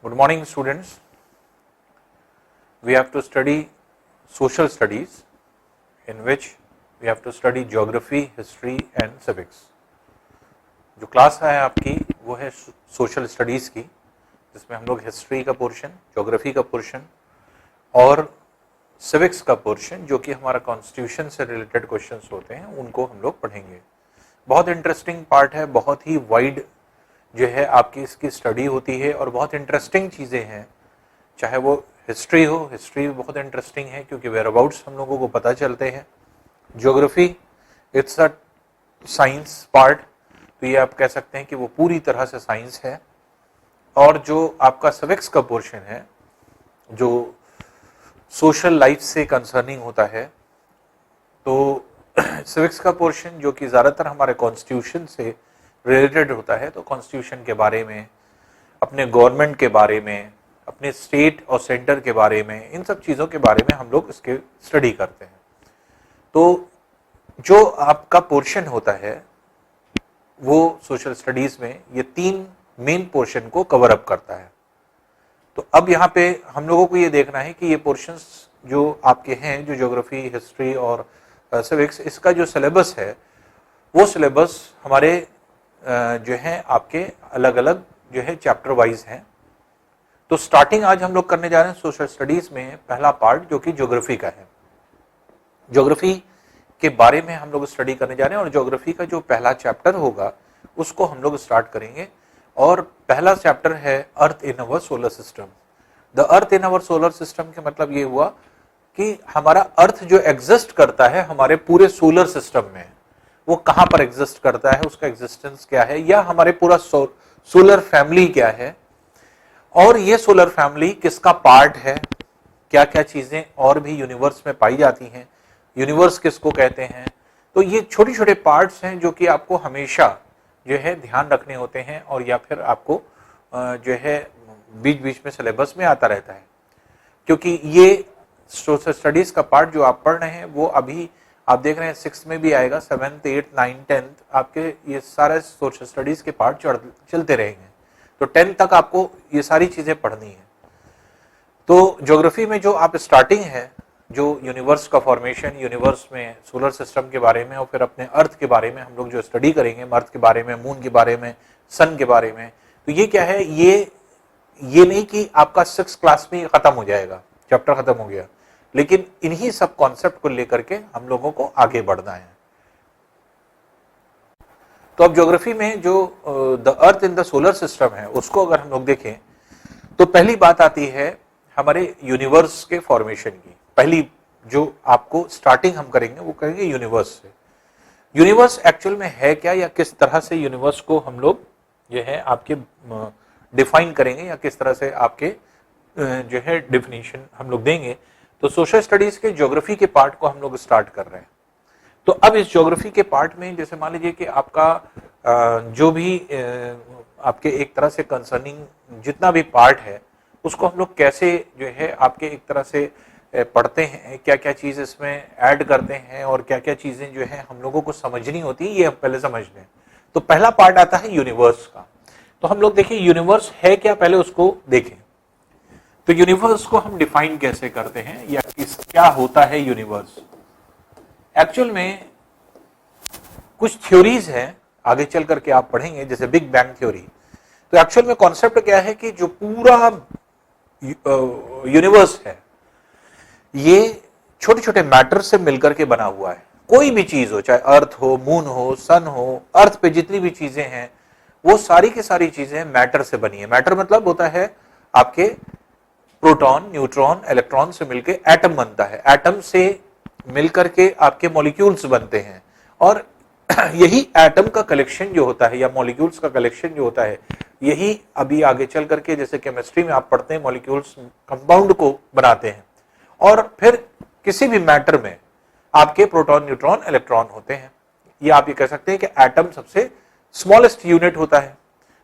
Good morning, students. We have to study social studies, in which we have to study geography, history and civics. जो class है आपकी वो है social studies की, जिसमें हम लोग हिस्ट्री का पोर्शन, ज्योग्राफी का पोर्शन और सिविक्स का पोर्शन, जो कि हमारा कॉन्स्टिट्यूशन से रिलेटेड क्वेश्चंस होते हैं, उनको हम लोग पढ़ेंगे। बहुत इंटरेस्टिंग पार्ट है, बहुत ही वाइड जो है आपकी इसकी स्टडी होती है और बहुत इंटरेस्टिंग चीज़ें हैं। चाहे वो हिस्ट्री हो, हिस्ट्री भी बहुत इंटरेस्टिंग है क्योंकि वेयर अबाउट्स हम लोगों को पता चलते हैं। Geography it's a science part, तो ये आप कह सकते हैं कि वो पूरी तरह से साइंस है। और जो आपका सिविक्स का पोर्शन है, जो सोशल लाइफ से कंसर्निंग होता है, तो सिविक्स का पोर्शन जो कि ज़्यादातर हमारे कॉन्स्टिट्यूशन से रिलेटेड होता है, तो कॉन्स्टिट्यूशन के बारे में, अपने गवर्नमेंट के बारे में, अपने स्टेट और सेंटर के बारे में, इन सब चीज़ों के बारे में हम लोग इसके स्टडी करते हैं। तो जो आपका पोर्शन होता है वो सोशल स्टडीज़ में ये 3 मेन पोर्शन को कवर अप करता है। तो अब यहाँ पे हम लोगों को ये देखना है कि ये पोर्शंस जो आपके हैं, जो ज्योग्राफी, हिस्ट्री और सिविक्स, इसका जो सिलेबस है वो सिलेबस हमारे जो है आपके अलग अलग जो है चैप्टर वाइज हैं। तो स्टार्टिंग आज हम लोग करने जा रहे हैं सोशल स्टडीज में पहला पार्ट, जो कि ज्योग्राफी का है। ज्योग्राफी के बारे में हम लोग स्टडी करने जा रहे हैं और ज्योग्राफी का जो पहला चैप्टर होगा उसको हम लोग स्टार्ट करेंगे। और पहला चैप्टर है earth in our solar system. The earth in our solar system के मतलब ये हुआ कि हमारा अर्थ जो एग्जिस्ट करता है हमारे पूरे सोलर सिस्टम में, वो कहाँ पर एग्जिस्ट करता है, उसका एग्जिस्टेंस क्या है, या हमारे पूरा सोलर फैमिली क्या है, और ये सोलर फैमिली किसका पार्ट है, क्या क्या चीजें और भी यूनिवर्स में पाई जाती हैं, यूनिवर्स किसको कहते हैं। तो ये छोटे छोटे पार्ट्स हैं जो कि आपको हमेशा जो है ध्यान रखने होते हैं, और या फिर आपको जो है बीच बीच में सिलेबस में आता रहता है, क्योंकि ये सोशल स्टडीज का पार्ट जो आप पढ़ रहे हैं वो अभी आप देख रहे हैं 6th में भी आएगा, 7th, 8th, 9th, 10th आपके ये सारे सोशल स्टडीज के पार्ट चलते रहेंगे। तो 10th तक आपको ये सारी चीजें पढ़नी है। तो ज्योग्राफी में जो आप स्टार्टिंग है, जो यूनिवर्स का फॉर्मेशन, यूनिवर्स में सोलर सिस्टम के बारे में, और फिर अपने अर्थ के बारे में हम लोग जो स्टडी करेंगे, अर्थ के बारे में, मून के बारे में, सन के बारे में। तो ये क्या है, ये नहीं कि आपका 6th क्लास में खत्म हो जाएगा, चैप्टर खत्म हो गया, लेकिन इन्हीं सब कॉन्सेप्ट को लेकर के हम लोगों को आगे बढ़ना है। तो अब ज्योग्राफी में जो the earth in the solar system है उसको अगर हम लोग देखें तो पहली बात आती है हमारे यूनिवर्स के फॉर्मेशन की। पहली जो आपको स्टार्टिंग हम करेंगे वो करेंगे यूनिवर्स से। यूनिवर्स एक्चुअल में है क्या, या किस तरह से यूनिवर्स को हम लोग जो है आपके डिफाइन करेंगे, या किस तरह से आपके जो है डेफिनेशन हम लोग देंगे। तो सोशल स्टडीज के ज्योग्राफी के पार्ट को हम लोग स्टार्ट कर रहे हैं। तो अब इस ज्योग्राफी के पार्ट में जैसे मान लीजिए कि आपका जो भी आपके एक तरह से कंसर्निंग जितना भी पार्ट है उसको हम लोग कैसे जो है आपके एक तरह से पढ़ते हैं, क्या क्या चीज़ इसमें ऐड करते हैं और क्या क्या चीज़ें जो है हम लोगों को समझनी होती है, ये हम पहले समझ लें। तो पहला पार्ट आता है यूनिवर्स का। तो हम लोग देखिए यूनिवर्स है क्या, पहले उसको देखें। तो यूनिवर्स को हम डिफाइन कैसे करते हैं, या क्या होता है यूनिवर्स। एक्चुअल में कुछ थ्योरीज हैं, आगे चल करके आप पढ़ेंगे, जैसे बिग बैंग थ्योरी। तो एक्चुअल में कॉन्सेप्ट क्या है कि जो पूरा यूनिवर्स है ये छोटे छोटे मैटर से मिलकर के बना हुआ है। कोई भी चीज हो, चाहे अर्थ हो, मून हो, सन हो, अर्थ पे जितनी भी चीजें हैं वो सारी की सारी चीजें मैटर से बनी है। मैटर मतलब होता है आपके प्रोटॉन, न्यूट्रॉन, इलेक्ट्रॉन से मिलकर एटम बनता है। एटम से मिलकर के आपके मॉलिक्यूल्स बनते हैं, और यही एटम का कलेक्शन जो होता है, या मॉलिक्यूल्स का कलेक्शन जो होता है, यही अभी आगे चल करके जैसे केमिस्ट्री में आप पढ़ते हैं, मॉलिक्यूल्स कंपाउंड को बनाते हैं। और फिर किसी भी मैटर में आपके प्रोटॉन, न्यूट्रॉन, इलेक्ट्रॉन होते हैं। ये आप ये कह सकते हैं कि एटम सबसे स्मॉलेस्ट यूनिट होता है,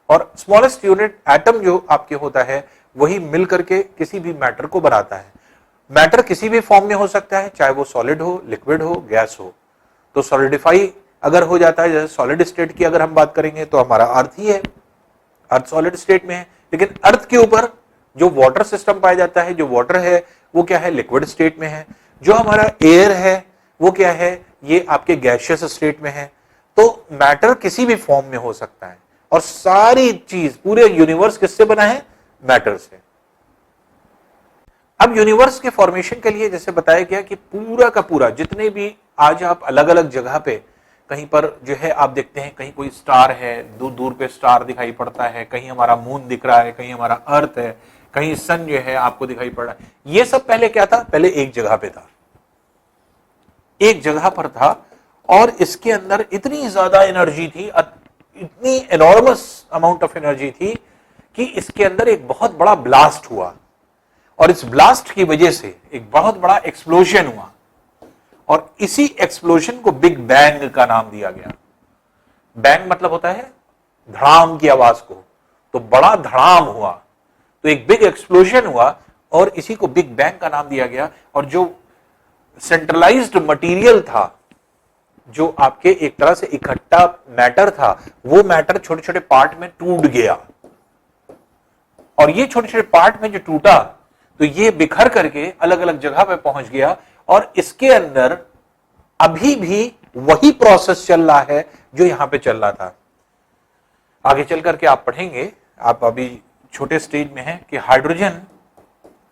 और स्मॉलेस्ट यूनिट एटम जो आपके होता है वही मिल करके किसी भी मैटर को बनाता है। मैटर किसी भी फॉर्म में हो सकता है, चाहे वो सॉलिड हो, लिक्विड हो, गैस हो। तो सॉलिडिफाई अगर हो जाता है, जैसे सॉलिड स्टेट की अगर हम बात करेंगे तो हमारा अर्थ ही है, अर्थ सॉलिड स्टेट में है। लेकिन अर्थ के ऊपर जो वाटर सिस्टम पाया जाता है, जो वाटर है वो क्या है, लिक्विड स्टेट में है। जो हमारा एयर है वो क्या है, ये आपके गैसियस स्टेट में है। तो मैटर किसी भी फॉर्म में हो सकता है और सारी चीज, पूरे यूनिवर्स किससे बना है, मैटर से। अब यूनिवर्स के फॉर्मेशन के लिए जैसे बताया गया कि पूरा का पूरा जितने भी आज आप अलग अलग जगह पे कहीं पर जो है आप देखते हैं, कहीं कोई स्टार है, दूर दूर पे स्टार दिखाई पड़ता है, कहीं हमारा मून दिख रहा है, कहीं हमारा अर्थ है, कहीं सन जो है आपको दिखाई पड़ रहा है। ये सब पहले क्या था, पहले एक जगह पे था, एक जगह पर था और इसके अंदर इतनी ज्यादा एनर्जी थी, इतनी एनॉर्मस अमाउंट ऑफ एनर्जी थी कि इसके अंदर एक बहुत बड़ा ब्लास्ट हुआ और इस ब्लास्ट की वजह से एक बहुत बड़ा एक्सप्लोजन हुआ और इसी एक्सप्लोजन को बिग बैंग का नाम दिया गया। बैंग मतलब होता है धड़ाम की आवाज को, तो बड़ा धड़ाम हुआ, तो एक बिग एक्सप्लोजन हुआ और इसी को बिग बैंग का नाम दिया गया। और जो सेंट्रलाइज्ड मटेरियल था, जो आपके एक तरह से इकट्ठा मैटर था, वो मैटर छोटे छोटे पार्ट में टूट गया और ये छोटे छोटे पार्ट में जो टूटा तो ये बिखर करके अलग अलग जगह पे पहुंच गया और इसके अंदर अभी भी वही प्रोसेस चल रहा है जो यहां पे चल रहा था। आगे चल करके आप पढ़ेंगे, आप अभी छोटे स्टेज में हैं कि हाइड्रोजन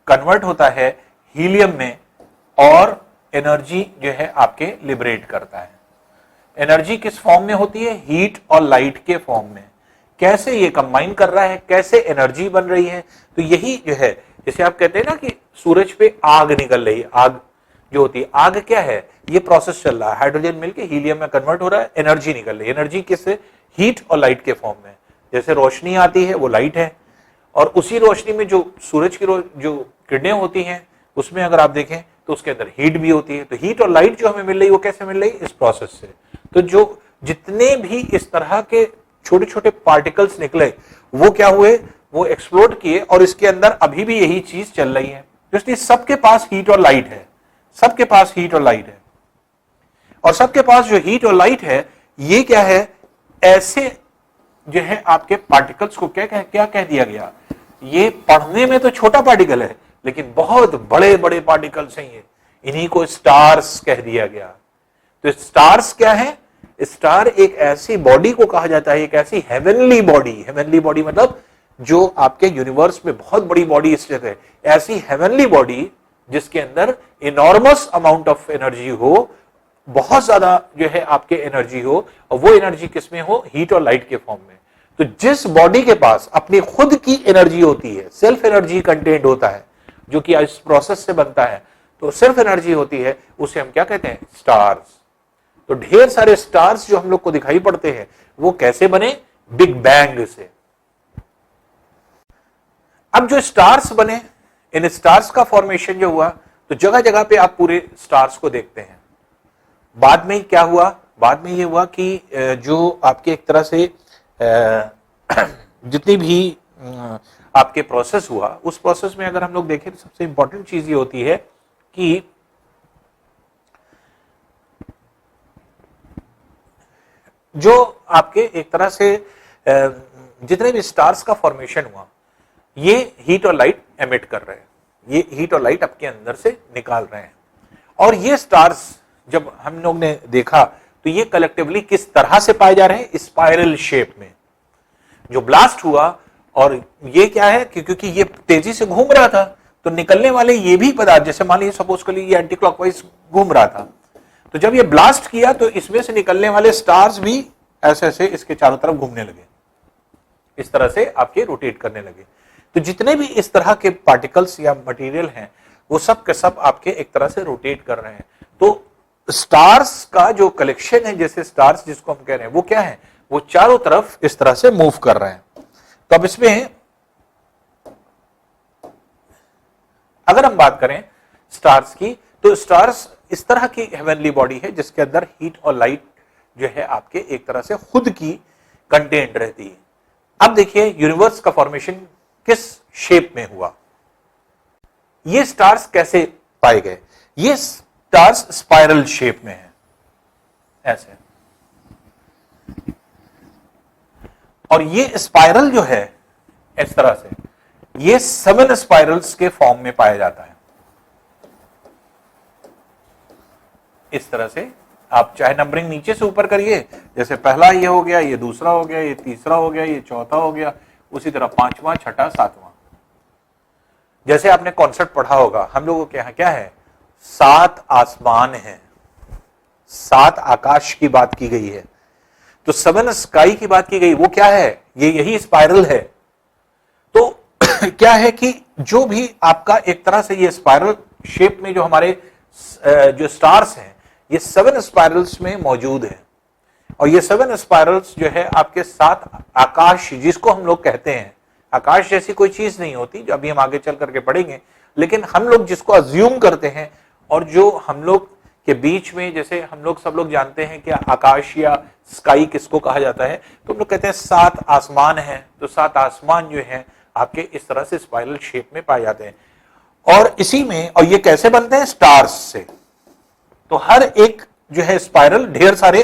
कन्वर्ट होता है हीलियम में और एनर्जी जो है आपके लिबरेट करता है। एनर्जी किस फॉर्म में होती है, हीट और लाइट के फॉर्म में। कैसे ये कंबाइन कर रहा है, कैसे एनर्जी बन रही है, तो यही जो है, जैसे आप कहते हैं ना कि सूरज पे आग निकल रही है, आग जो होती है, आग क्या है, ये प्रोसेस चल रहा है, हाइड्रोजन मिलके हीलियम में कन्वर्ट हो रहा है, एनर्जी निकल रही है। एनर्जी किससे, हीट और लाइट के फॉर्म में। जैसे रोशनी आती है वो लाइट है और उसी रोशनी में जो सूरज की जो किरणें होती हैं उसमें अगर आप देखें तो उसके अंदर हीट भी होती है। तो हीट और लाइट जो हमें मिल रही है वो कैसे मिल रही है, इस प्रोसेस से। तो जो जितने भी इस तरह के छोटे छोटे पार्टिकल्स निकले वो क्या हुए, वो एक्सप्लोड किए और इसके अंदर अभी भी यही चीज चल रही है। इसलिए सबके पास हीट और लाइट है, सबके पास हीट और लाइट है और सबके पास जो हीट और लाइट है ये क्या है, ऐसे जो है आपके पार्टिकल्स को क्या कह दिया गया, ये पढ़ने में तो छोटा पार्टिकल है लेकिन बहुत बड़े बड़े पार्टिकल्स हैं ये, इन्हीं को स्टार्स कह दिया गया। तो स्टार्स क्या है, स्टार एक ऐसी बॉडी को कहा जाता है, एक ऐसी हेवनली बॉडी, हेवनली बॉडी मतलब जो आपके यूनिवर्स में बहुत बड़ी बॉडी स्थित है, ऐसी हेवनली बॉडी जिसके अंदर इनॉर्मस अमाउंट ऑफ एनर्जी हो, बहुत ज्यादा जो है आपके एनर्जी हो और वो एनर्जी किसमें हो, हीट और लाइट के फॉर्म में। तो जिस बॉडी के पास अपनी खुद की एनर्जी होती है, सेल्फ एनर्जी कंटेंट होता है, जो कि इस प्रोसेस से बनता है, तो सेल्फ एनर्जी होती है, उसे हम क्या कहते हैं, स्टार्स। तो ढेर सारे स्टार्स जो हम लोग को दिखाई पड़ते हैं वो कैसे बने, बिग बैंग से। अब जो स्टार्स बने, इन स्टार्स का फॉर्मेशन जो हुआ, तो जगह जगह पे आप पूरे स्टार्स को देखते हैं। बाद में क्या हुआ, बाद में ये हुआ कि जो आपके एक तरह से जितनी भी आपके प्रोसेस हुआ, उस प्रोसेस में अगर हम लोग देखें तो सबसे इंपॉर्टेंट चीज ये होती है कि जो आपके एक तरह से जितने भी स्टार्स का फॉर्मेशन हुआ, ये हीट और लाइट एमिट कर रहे हैं, ये हीट और लाइट आपके अंदर से निकाल रहे हैं। और ये स्टार्स जब हम लोग ने देखा तो ये कलेक्टिवली किस तरह से पाए जा रहे हैं, स्पाइरल शेप में। जो ब्लास्ट हुआ और ये क्या है कि क्योंकि ये तेजी से घूम रहा था तो निकलने वाले ये भी पदार्थ, जैसे मान लीजिए सपोज कर लीजिए ये एंटी क्लॉकवाइज घूम रहा था, तो जब ये ब्लास्ट किया तो इसमें से निकलने वाले स्टार्स भी ऐसे ऐसे इसके चारों तरफ घूमने लगे, इस तरह से आपके रोटेट करने लगे। तो जितने भी इस तरह के पार्टिकल्स या मटेरियल हैं वो सब के सब आपके एक तरह से रोटेट कर रहे हैं। तो स्टार्स का जो कलेक्शन है, जैसे स्टार्स जिसको हम कह रहे हैं, वो क्या है, वो चारों तरफ इस तरह से मूव कर रहे हैं। तो अब इसमें अगर हम बात करें स्टार्स की, तो स्टार्स इस तरह की हेवनली बॉडी है जिसके अंदर हीट और लाइट जो है आपके एक तरह से खुद की कंटेंट रहती है। अब देखिए यूनिवर्स का फॉर्मेशन किस शेप में हुआ, ये स्टार्स कैसे पाए गए, ये स्टार्स स्पाइरल शेप में है ऐसे, और ये स्पाइरल जो है इस तरह से, ये 7 स्पाइरल्स के फॉर्म में पाया जाता है। इस तरह से आप चाहे नंबरिंग नीचे से ऊपर करिए, जैसे पहला ये हो गया, ये दूसरा हो गया, ये तीसरा हो गया, ये चौथा हो गया, उसी तरह पांचवा, छठा, सातवां। जैसे आपने कॉन्सेप्ट पढ़ा होगा, हम लोगों के यहां क्या है, 7 आसमान है, 7 आकाश की बात की गई है, तो 7 स्काई की बात की गई, वो क्या है, ये यही स्पाइरल है। तो क्या है कि जो भी आपका एक तरह से ये स्पाइरल शेप में जो हमारे जो स्टार्स हैं, ये 7 स्पाइरल्स में मौजूद है। और ये 7 स्पाइरल्स जो है आपके 7 आकाश, जिसको हम लोग कहते हैं, आकाश जैसी कोई चीज नहीं होती, जो अभी हम आगे चल करके पढ़ेंगे, लेकिन हम लोग जिसको अज्यूम करते हैं और जो हम लोग के बीच में, जैसे हम लोग सब लोग जानते हैं कि आकाश या स्काई किसको कहा जाता है, तो हम लोग कहते हैं 7 आसमान है। तो 7 आसमान जो है आपके इस तरह से स्पाइरल शेप में पाए जाते हैं। और इसी में, और ये कैसे बनते हैं, स्टार्स से। तो हर एक जो है स्पाइरल ढेर सारे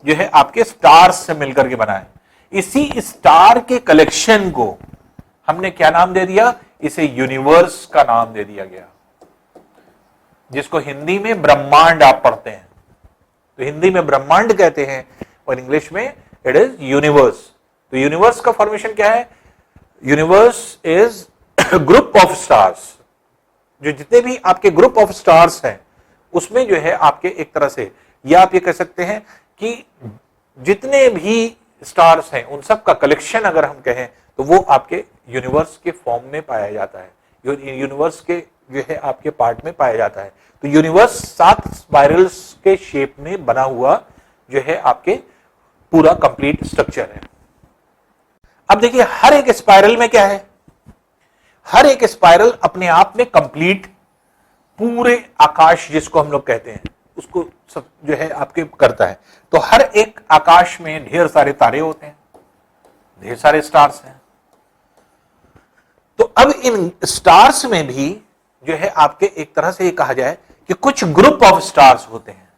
जो है आपके स्टार्स से मिलकर के बना है। इसी स्टार के कलेक्शन को हमने क्या नाम दे दिया, इसे यूनिवर्स का नाम दे दिया गया, जिसको हिंदी में ब्रह्मांड आप पढ़ते हैं। तो हिंदी में ब्रह्मांड कहते हैं और इंग्लिश में इट इज यूनिवर्स। तो यूनिवर्स का फॉर्मेशन क्या है, universe is group of stars. जो जितने भी आपके ग्रुप ऑफ स्टार्स हैं, उसमें जो है आपके एक तरह से, या आप ये कह सकते हैं कि जितने भी स्टार्स हैं उन सब का कलेक्शन अगर हम कहें, तो वो आपके यूनिवर्स के फॉर्म में पाया जाता है, यूनिवर्स के जो है आपके पार्ट में पाया जाता है। तो यूनिवर्स 7 स्पाइरल्स के शेप में बना हुआ जो है आपके पूरा कंप्लीट स्ट्रक्चर है। अब देखिए, हर एक स्पाइरल में क्या है, हर एक स्पाइरल अपने आप में कंप्लीट पूरे आकाश जिसको हम लोग कहते हैं, उसको सब जो है आपके करता है। तो हर एक आकाश में ढेर सारे तारे होते हैं, ढेर सारे स्टार्स हैं। तो अब इन स्टार्स में भी जो है आपके एक तरह से ये कहा जाए कि कुछ ग्रुप ऑफ स्टार्स होते हैं,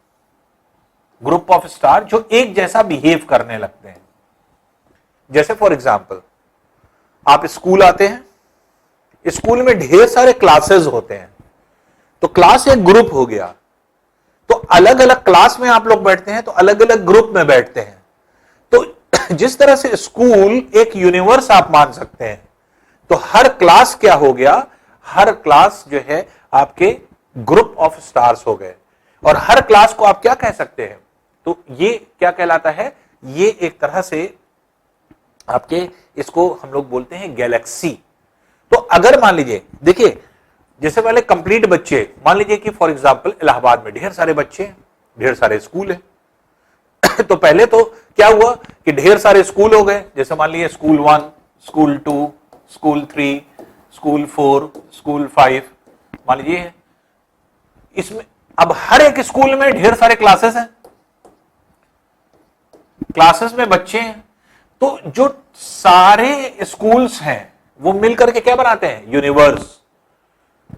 ग्रुप ऑफ स्टार जो एक जैसा बिहेव करने लगते हैं। जैसे फॉर एग्जाम्पल, आप स्कूल आते हैं, स्कूल में ढेर सारे क्लासेस होते हैं, तो क्लास एक ग्रुप हो गया। तो अलग अलग क्लास में आप लोग बैठते हैं, तो अलग अलग ग्रुप में बैठते हैं। तो जिस तरह से स्कूल एक यूनिवर्स आप मान सकते हैं, तो हर क्लास क्या हो गया, हर क्लास जो है आपके ग्रुप ऑफ स्टार्स हो गए। और हर क्लास को आप क्या कह सकते हैं, तो ये क्या कहलाता है, ये एक तरह से आपके, इसको हम लोग बोलते हैं गैलेक्सी। तो अगर मान लीजिए, देखिए जैसे पहले कंप्लीट बच्चे, मान लीजिए कि फॉर एग्जांपल इलाहाबाद में ढेर सारे बच्चे हैं, ढेर सारे स्कूल है तो पहले तो क्या हुआ कि ढेर सारे स्कूल हो गए, जैसे मान लीजिए school 1, school 2, school 3, school 4, school 5, मान लीजिए। इसमें अब हर एक स्कूल में ढेर सारे क्लासेस हैं, क्लासेस में बच्चे हैं, तो जो सारे स्कूल्स हैं वो मिलकर के क्या बनाते हैं, यूनिवर्स।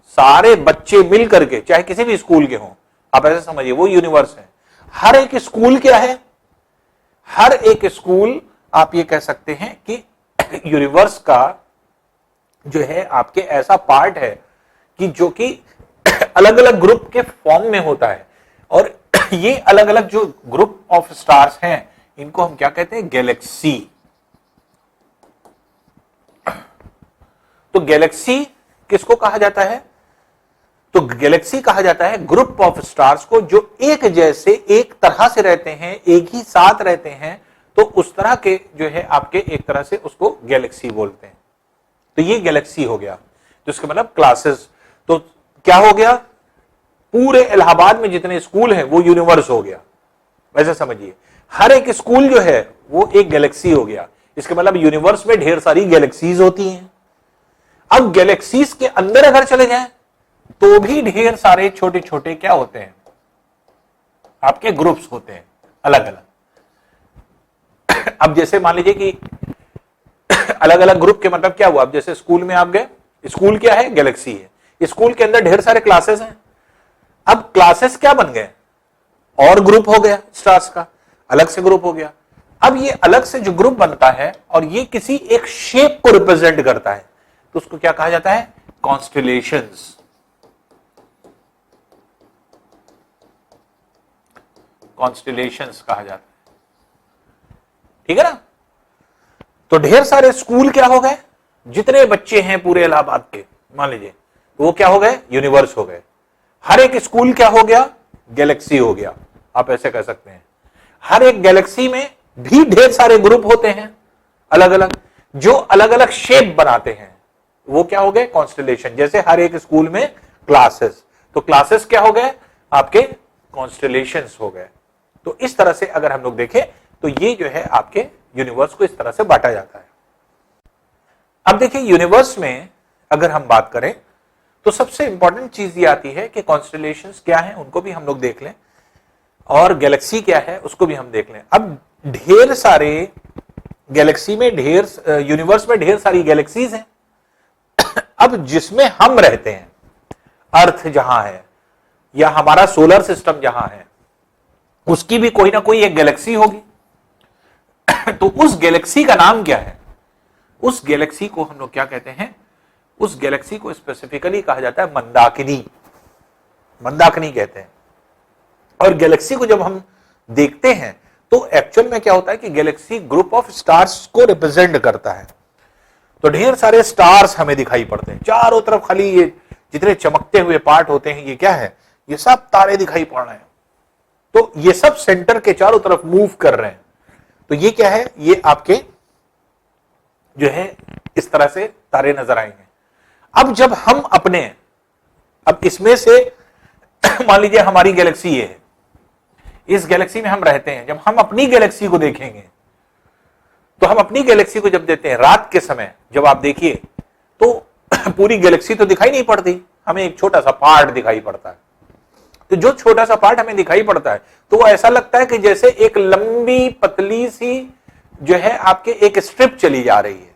सारे बच्चे मिलकर के, चाहे किसी भी स्कूल के हों, आप ऐसे समझिए वो यूनिवर्स है। हर एक स्कूल क्या है, हर एक स्कूल आप ये कह सकते हैं कि यूनिवर्स का जो है आपके ऐसा पार्ट है कि जो कि अलग अलग ग्रुप के फॉर्म में होता है। और ये अलग अलग जो ग्रुप ऑफ स्टार्स हैं, इनको हम क्या कहते हैं, गैलेक्सी। तो गैलेक्सी किसको कहा जाता है, तो गैलेक्सी कहा जाता है ग्रुप ऑफ स्टार्स को जो एक जैसे, एक तरह से रहते हैं, एक ही साथ रहते हैं, तो उस तरह के जो है आपके एक तरह से उसको गैलेक्सी बोलते हैं। तो ये गैलेक्सी हो गया, तो इसका मतलब क्लासेस। तो क्या हो गया, पूरे इलाहाबाद में जितने स्कूल हैं वो यूनिवर्स हो गया, वैसे समझिए। हर एक स्कूल जो है वो एक गैलेक्सी हो गया। इसका मतलब यूनिवर्स में ढेर सारी गैलेक्सीज होती हैं। अब गैलेक्सीज के अंदर अगर चले जाएं तो भी ढेर सारे छोटे छोटे क्या होते हैं, आपके ग्रुप्स होते हैं अलग अलग। अब जैसे मान लीजिए कि अलग अलग ग्रुप के मतलब क्या हुआ, अब जैसे स्कूल में आप गए, स्कूल क्या है, गैलेक्सी है। स्कूल के अंदर ढेर सारे क्लासेस हैं। अब क्लासेस क्या बन गए, और ग्रुप हो गया, स्टार्स का अलग से ग्रुप हो गया। अब ये अलग से जो ग्रुप बनता है और ये किसी एक शेप को रिप्रेजेंट करता है, तो उसको क्या कहा जाता है? कॉन्स्टेलेशंस। कॉन्स्टेलेशंस कहा जाता है, ठीक है ना। तो ढेर सारे स्कूल क्या हो गए, जितने बच्चे हैं पूरे इलाहाबाद के मान लीजिए, तो वो क्या हो गए? यूनिवर्स हो गए। हर एक स्कूल क्या हो गया? गैलेक्सी हो गया। आप ऐसे कह सकते हैं। हर एक गैलेक्सी में भी ढेर सारे ग्रुप होते हैं अलग अलग, जो अलग अलग शेप बनाते हैं, वो क्या हो गए? कॉन्स्टेलेशन। जैसे हर एक स्कूल में क्लासेस, तो क्लासेस क्या हो गए? आपके कॉन्स्टेलेशंस हो गए। तो इस तरह से अगर हम लोग देखें तो ये जो है आपके यूनिवर्स को इस तरह से बांटा जाता है। अब देखिए यूनिवर्स में अगर हम बात करें तो सबसे इंपॉर्टेंट चीज ये आती है कि कॉन्स्टेलेशंस क्या है, उनको भी हम लोग देख लें, और गैलेक्सी क्या है उसको भी हम देख लें। अब ढेर सारे गैलेक्सी में यूनिवर्स में ढेर सारी गैलेक्सीज हैं। अब जिसमें हम रहते हैं, अर्थ जहां है या हमारा सोलर सिस्टम जहां है, उसकी भी कोई ना कोई एक गैलेक्सी होगी। तो उस गैलेक्सी का नाम क्या है? उस गैलेक्सी को हम लोग क्या कहते हैं? उस गैलेक्सी को स्पेसिफिकली कहा जाता है मंदाकिनी। मंदाकिनी कहते हैं। और गैलेक्सी को जब हम देखते हैं तो एक्चुअल में क्या होता है कि गैलेक्सी ग्रुप ऑफ स्टार्स को रिप्रेजेंट करता है। तो ढेर सारे स्टार्स हमें दिखाई पड़ते हैं चारों तरफ, खाली ये जितने चमकते हुए पार्ट होते हैं ये क्या है? ये सब तारे दिखाई पड़ रहे हैं। तो ये सब सेंटर के चारों तरफ मूव कर रहे हैं। तो ये क्या है? ये आपके जो है इस तरह से तारे नजर आएंगे। अब जब हम अब इसमें से मान लीजिए हमारी गैलेक्सी ये है, इस गैलेक्सी में हम रहते हैं। जब हम अपनी गैलेक्सी को देखेंगे तो हम अपनी गैलेक्सी को जब देते हैं रात के समय, जब आप देखिए तो पूरी गैलेक्सी तो दिखाई नहीं पड़ती, हमें एक छोटा सा पार्ट दिखाई पड़ता है। तो जो छोटा सा पार्ट हमें दिखाई पड़ता है तो वो ऐसा लगता है कि जैसे एक लंबी पतली सी जो है आपके एक स्ट्रिप चली जा रही है,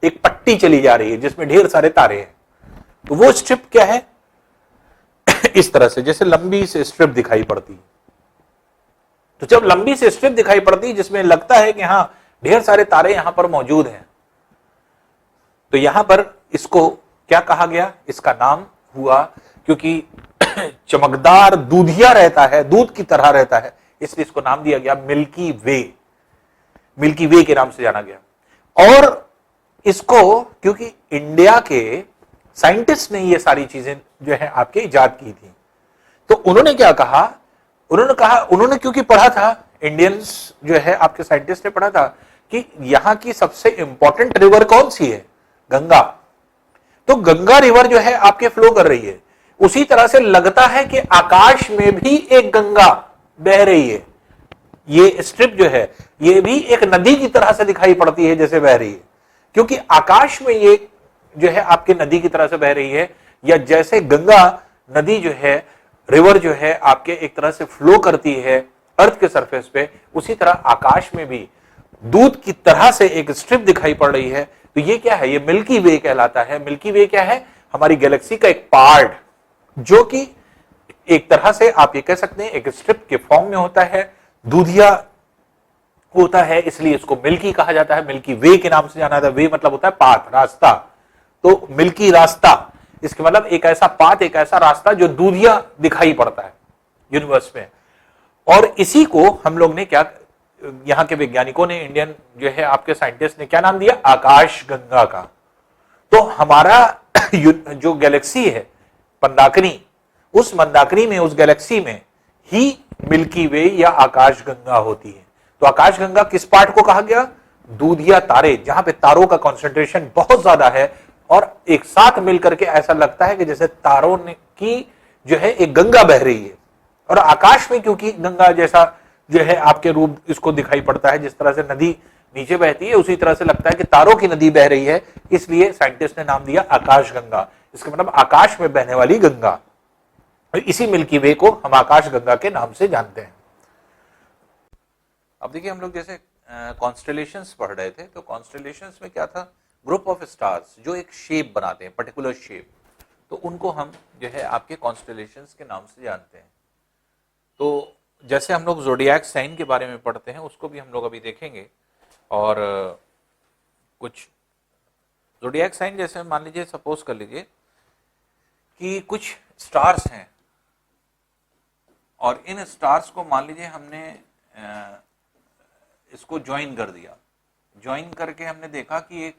एक पट्टी चली जा रही है जिसमें ढेर सारे तारे हैं। तो वो स्ट्रिप क्या है? इस तरह से जैसे लंबी सी स्ट्रिप दिखाई पड़ती है। तो जब लंबी सी स्ट्रिप दिखाई पड़ती है जिसमें लगता है कि हां ढेर सारे तारे यहां पर मौजूद हैं, तो यहां पर इसको क्या कहा गया? इसका नाम हुआ, क्योंकि चमकदार दूधिया रहता है, दूध की तरह रहता है, इसलिए इसको नाम दिया गया मिल्की वे। मिल्की वे के नाम से जाना गया। और इसको क्योंकि इंडिया के साइंटिस्ट ने ये सारी चीजें जो है आपके इजाद की थी, तो उन्होंने क्या कहा? उन्होंने क्योंकि पढ़ा था, इंडियंस जो है आपके साइंटिस्ट ने पढ़ा था कि यहां की सबसे इंपॉर्टेंट रिवर कौन सी है? गंगा। तो गंगा रिवर जो है आपके फ्लो कर रही है, उसी तरह से लगता है कि आकाश में भी एक गंगा बह रही है। ये स्ट्रिप जो है ये भी एक नदी की तरह से दिखाई पड़ती है जैसे बह रही है, क्योंकि आकाश में ये जो है आपके नदी की तरह से बह रही है। या जैसे गंगा नदी जो है, रिवर जो है आपके एक तरह से फ्लो करती है अर्थ के सरफेस पे, उसी तरह आकाश में भी दूध की तरह से एक स्ट्रिप दिखाई पड़ रही है। तो ये क्या है? ये मिल्की वे कहलाता है। मिल्की वे क्या है? हमारी गैलेक्सी का एक पार्ट, जो कि एक तरह से आप ये कह सकते हैं एक स्ट्रिप के फॉर्म में होता है, दूधिया होता है, इसलिए इसको मिल्की कहा जाता है। मिल्की वे के नाम से जाना जाता है। वे मतलब होता है पाथ, रास्ता। तो मिल्की रास्ता, इसके मतलब एक ऐसा पाथ, एक ऐसा रास्ता जो दूधिया दिखाई पड़ता है यूनिवर्स में। और इसी को हम लोग ने क्या, यहां के वैज्ञानिकों ने, इंडियन जो है आपके साइंटिस्ट ने क्या नाम दिया? आकाश गंगा का। तो हमारा जो गैलेक्सी है मंदाकिनी, उस मंदाकिनी में, उस गैलेक्सी में ही मिल्की वे या आकाश गंगा होती है। तो आकाश गंगा किस पार्ट को कहा गया? दूधिया तारे, जहां पे तारों का कंसंट्रेशन बहुत ज्यादा है और एक साथ मिलकर के ऐसा लगता है कि जैसे तारों की जो है एक गंगा बह रही है। और आकाश में क्योंकि गंगा जैसा जो है आपके रूप इसको दिखाई पड़ता है, जिस तरह से नदी नीचे बहती है उसी तरह से लगता है कि तारों की नदी बह रही है, इसलिए साइंटिस्ट ने नाम दिया आकाश गंगा। इसका मतलब आकाश में बहने वाली गंगा। इसी मिल्की वे को हम आकाश गंगा के नाम से जानते हैं। अब देखिए हम लोग जैसे कॉन्स्टेलेशंस पढ़ रहे थे, तो कॉन्स्टेलेशंस में क्या था? ग्रुप ऑफ स्टार्स जो एक शेप बनाते हैं, पर्टिकुलर शेप, तो उनको हम जो है आपके कॉन्स्टेलेशंस के नाम से जानते हैं। तो जैसे हम लोग ज़ोडिएक साइन के बारे में पढ़ते हैं, उसको भी हम लोग अभी देखेंगे और कुछ ज़ोडिएक साइन जैसे मान लीजिए, सपोज कर लीजिए कि कुछ स्टार्स हैं और इन स्टार्स को मान लीजिए हमने इसको ज्वाइन कर दिया, ज्वाइन करके हमने देखा कि एक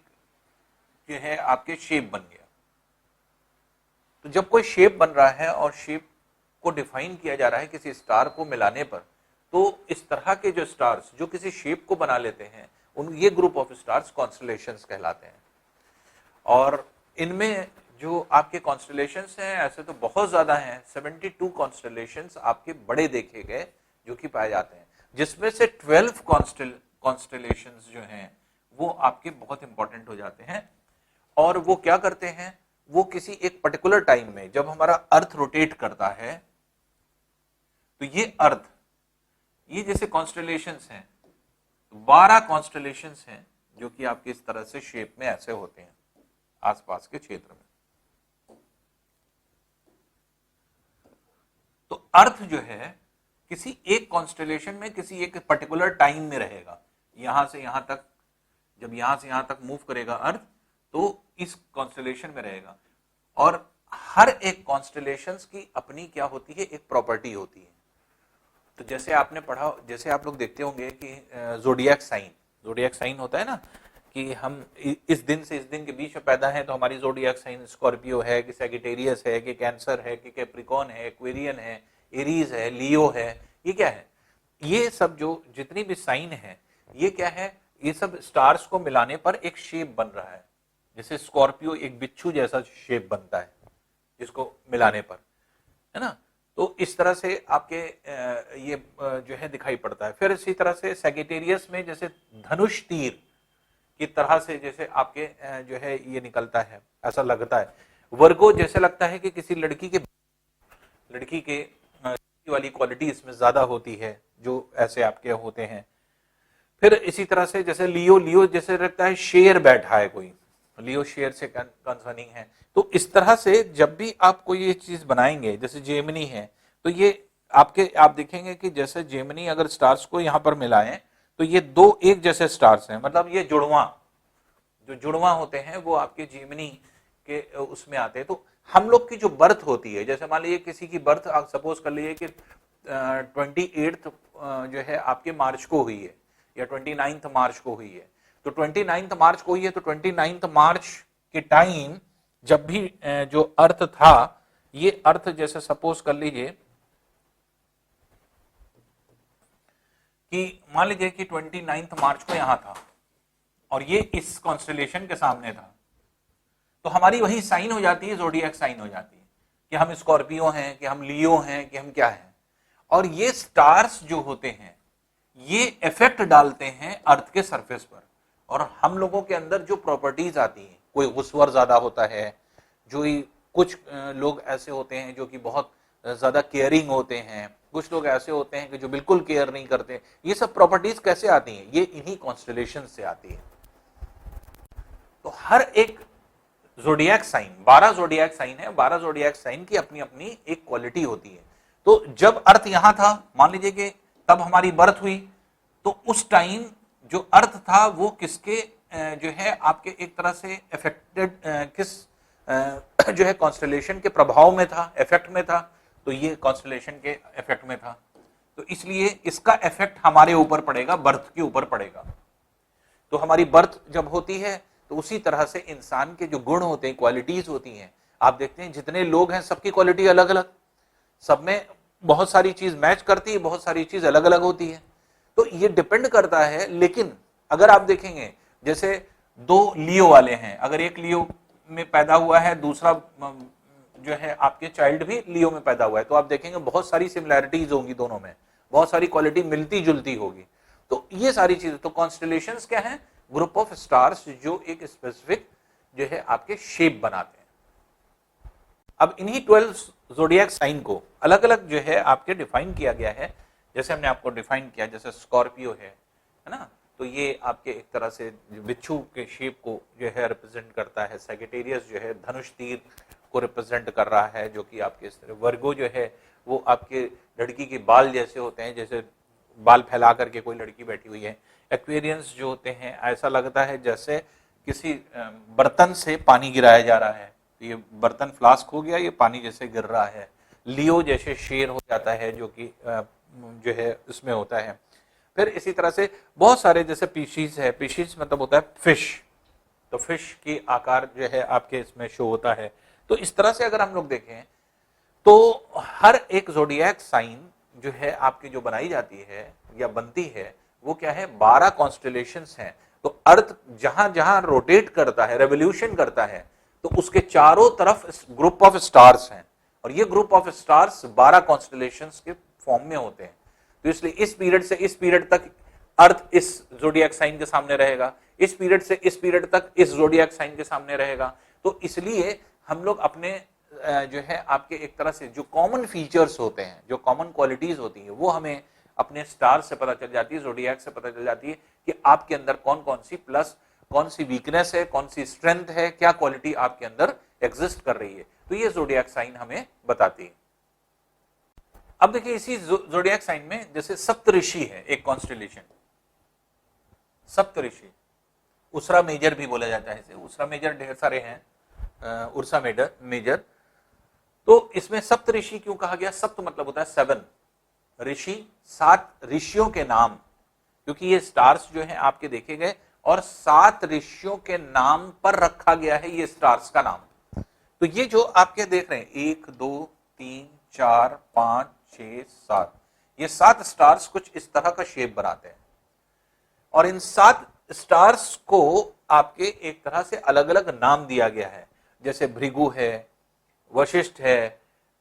जो है आपके शेप बन गया। तो जब कोई शेप बन रहा है और शेप को डिफाइन किया जा रहा है किसी स्टार को मिलाने पर, तो इस तरह के जो स्टार्स जो किसी शेप को बना लेते हैं, उन ये ग्रुप ऑफ स्टार्स कॉन्स्टलेशंस कहलाते हैं। और इनमें जो आपके कॉन्स्टलेशंस हैं ऐसे तो बहुत ज्यादा हैं, 72 कॉन्स्टलेशंस आपके बड़े देखे गए जो कि पाए जाते हैं, जिसमें से 12 कॉन्स्टलेशंस जो हैं वो आपके बहुत इंपॉर्टेंट हो जाते हैं। और वो क्या करते हैं, वो किसी एक पर्टिकुलर टाइम में जब हमारा अर्थ रोटेट करता है, तो ये अर्थ, ये जैसे कॉन्स्टलेशंस हैं, 12 कॉन्स्टलेशंस हैं जो कि आपके इस तरह से शेप में ऐसे होते हैं आसपास के क्षेत्र में। तो अर्थ जो है किसी एक कॉन्स्टलेशन में किसी एक पर्टिकुलर टाइम में रहेगा, यहां से यहां तक, जब यहां से यहां तक मूव करेगा अर्थ तो इस कॉन्स्टलेशन में रहेगा। और हर एक कॉन्स्टलेशंस की अपनी क्या होती है, एक प्रॉपर्टी होती है। तो जैसे आपने पढ़ा, जैसे आप लोग देखते होंगे कि ज़ोडिएक साइन होता है ना, कि हम इस दिन से इस दिन के बीच में पैदा हैं तो हमारी ज़ोडिएक साइन स्कॉर्पियो है कि सैजिटेरियस है कि कैंसर है कि कैप्रिकॉन है, एक्वेरियन है, एरीज है, लियो है, ये क्या है, ये सब जो जितनी भी साइन है ये क्या है, ये सब स्टार्स को मिलाने पर एक शेप बन रहा है। जैसे स्कॉर्पियो एक बिच्छू जैसा शेप बनता है इसको मिलाने पर, है ना। तो इस तरह से आपके ये जो है दिखाई पड़ता है। फिर इसी तरह से सैजिटेरियस में जैसे धनुष तीर की तरह से जैसे आपके जो है ये निकलता है, ऐसा लगता है। वर्गो जैसे लगता है कि किसी लड़की के वाली क्वालिटी इसमें ज्यादा होती है, जो ऐसे आपके होते हैं। फिर इसी तरह से जैसे लियो जैसे लगता है शेर बैठा है, कोई लियो शेर से कंसर्निंग है। तो इस तरह से जब भी आप कोई ये चीज बनाएंगे, जैसे जेमिनी है, तो ये आप देखेंगे कि जैसे जेमिनी अगर स्टार्स को यहां पर मिलाएं तो ये दो एक जैसे स्टार्स हैं, मतलब ये जुड़वा होते हैं वो आपके जेमिनी के उसमें आते हैं। तो हम लोग की जो बर्थ होती है, जैसे मान लीजिए किसी की बर्थ आप सपोज कर लीजिए कि 28 जो है आपके मार्च को हुई है या 29 मार्च को हुई है, तो 29 मार्च को हुई है तो 29 मार्च के टाइम जब भी जो अर्थ था, ये अर्थ जैसे सपोज कर लीजिए कि मान लीजिए कि 29 मार्च को यहां था और ये इस कॉन्स्टलेशन के सामने था, तो हमारी वही साइन हो जाती है, ज़ोडिएक साइन हो जाती है कि हम स्कॉर्पियो हैं कि हम लियो हैं कि हम क्या हैं। और ये स्टार्स जो होते हैं ये इफेक्ट डालते हैं अर्थ के सरफेस पर, और हम लोगों के अंदर जो प्रॉपर्टीज आती हैं, कोई गुस्वर ज्यादा होता है, जो कुछ लोग ऐसे होते हैं जो कि बहुत ज्यादा केयरिंग होते हैं, कुछ लोग ऐसे होते हैं कि जो बिल्कुल केयर नहीं करते। ये सब प्रॉपर्टीज कैसे आती हैं, ये इन्हीं कॉन्स्टलेशन से आती है। तो हर एक ज़ोडिएक साइन, 12 ज़ोडिएक साइन है, 12 ज़ोडिएक साइन की अपनी अपनी एक क्वालिटी होती है। तो जब अर्थ यहां था, मान लीजिए कि तब हमारी बर्थ हुई, तो उस टाइम जो अर्थ था वो किसके जो है आपके एक तरह से इफेक्टेड किस जो है कॉन्स्टलेशन के प्रभाव में था, इफेक्ट में था, तो ये कॉन्स्टलेशन के इफेक्ट में था। तो इसलिए इसका इफेक्ट हमारे ऊपर पड़ेगा, बर्थ के ऊपर पड़ेगा। तो हमारी बर्थ जब होती है तो उसी तरह से इंसान के जो गुण होते हैं, क्वालिटीज होती हैं, आप देखते हैं जितने लोग हैं सबकी क्वालिटी अलग अलग, सब में बहुत सारी चीज मैच करती है, बहुत सारी चीज अलग अलग होती है। तो ये डिपेंड करता है। लेकिन अगर आप देखेंगे जैसे दो लियो वाले हैं, अगर एक लियो में पैदा हुआ है, दूसरा जो है आपके चाइल्ड भी लियो में पैदा हुआ है, तो आप देखेंगे बहुत सारी सिमिलैरिटीज होंगी दोनों में, बहुत सारी क्वालिटी मिलती जुलती होगी। तो ये सारी चीजें, तो कॉन्स्टलेशंस क्या है, ग्रुप ऑफ स्टार्स जो एक स्पेसिफिक जो है आपके शेप बनाते हैं। अब इन्हीं 12 ज़ोडिएक साइन को अलग अलग जो है आपके डिफाइन किया गया है। जैसे हमने आपको डिफाइन किया, जैसे स्कॉर्पियो है ना, तो ये आपके एक तरह से बिच्छू के शेप को जो है रिप्रेजेंट करता है। सैजिटेरियस जो है धनुष तीर को रिप्रेजेंट कर रहा है, जो कि आपके इस तरह। वर्गो जो है वो आपके लड़की के बाल जैसे होते हैं, जैसे बाल फैला करके कोई लड़की बैठी हुई है। एक्वेरियंस जो होते हैं ऐसा लगता है जैसे किसी बर्तन से पानी गिराया जा रहा है, तो ये बर्तन फ्लास्क हो गया, ये पानी जैसे गिर रहा है। लियो जैसे शेर हो जाता है जो कि जो है इसमें होता है। फिर इसी तरह से बहुत सारे जैसे पीशीज है, पीशीज मतलब होता है फिश, तो फिश की आकार जो है आपके इसमें शो होता है। तो इस तरह से अगर हम लोग देखें तो हर एक ज़ोडिएक साइन जो है आपकी जो बनाई जाती है या बनती है वो क्या है, 12 कॉन्स्टेलेशंस हैं। तो अर्थ जहां जहां रोटेट करता है, रेवोल्यूशन करता है, तो उसके चारों तरफ ग्रुप ऑफ स्टार्स हैं, और ये ग्रुप ऑफ स्टार्स 12 कॉन्स्टेलेशंस के फॉर्म में होते हैं। तो इसलिए इस पीरियड से इस पीरियड तक अर्थ इस ज़ोडिएक साइन के सामने रहेगा, इस पीरियड से इस पीरियड तक इस ज़ोडिएक साइन के सामने रहेगा। तो इसलिए हम लोग अपने जो है आपके एक तरह से जो कॉमन फीचर्स होते हैं, जो कॉमन क्वालिटीज होती है, वो हमें अपने स्टार से पता चल जाती है, ज़ोडिएक से पता चल जाती है कि आपके अंदर कौन कौन सी प्लस, कौन सी वीकनेस है, कौन सी स्ट्रेंथ है, क्या क्वालिटी आपके अंदर एग्जिस्ट कर रही है। तो ये ज़ोडिएक साइन हमें बताती है। अब देखिए इसी ज़ोडिएक साइन में जैसे सप्तऋषि है एक कॉन्स्टेलेशन, सप्तऋषि, उसरा मेजर भी बोला जाता है इसे, उसरा मेजर ढेर सारे हैं, उर्सा मेजर। तो इसमें सप्तऋषि क्यों कहा गया? सप्त मतलब होता है 7, ऋषि 7 ऋषियों के नाम, क्योंकि ये स्टार्स जो हैं आपके देखे गए और 7 ऋषियों के नाम पर रखा गया है ये स्टार्स का नाम। तो ये जो आपके देख रहे हैं 1 2 3 4 5 6 7, ये 7 स्टार्स कुछ इस तरह का शेप बनाते हैं, और इन 7 स्टार्स को आपके एक तरह से अलग अलग नाम दिया गया है, जैसे भृगु है, वशिष्ठ है,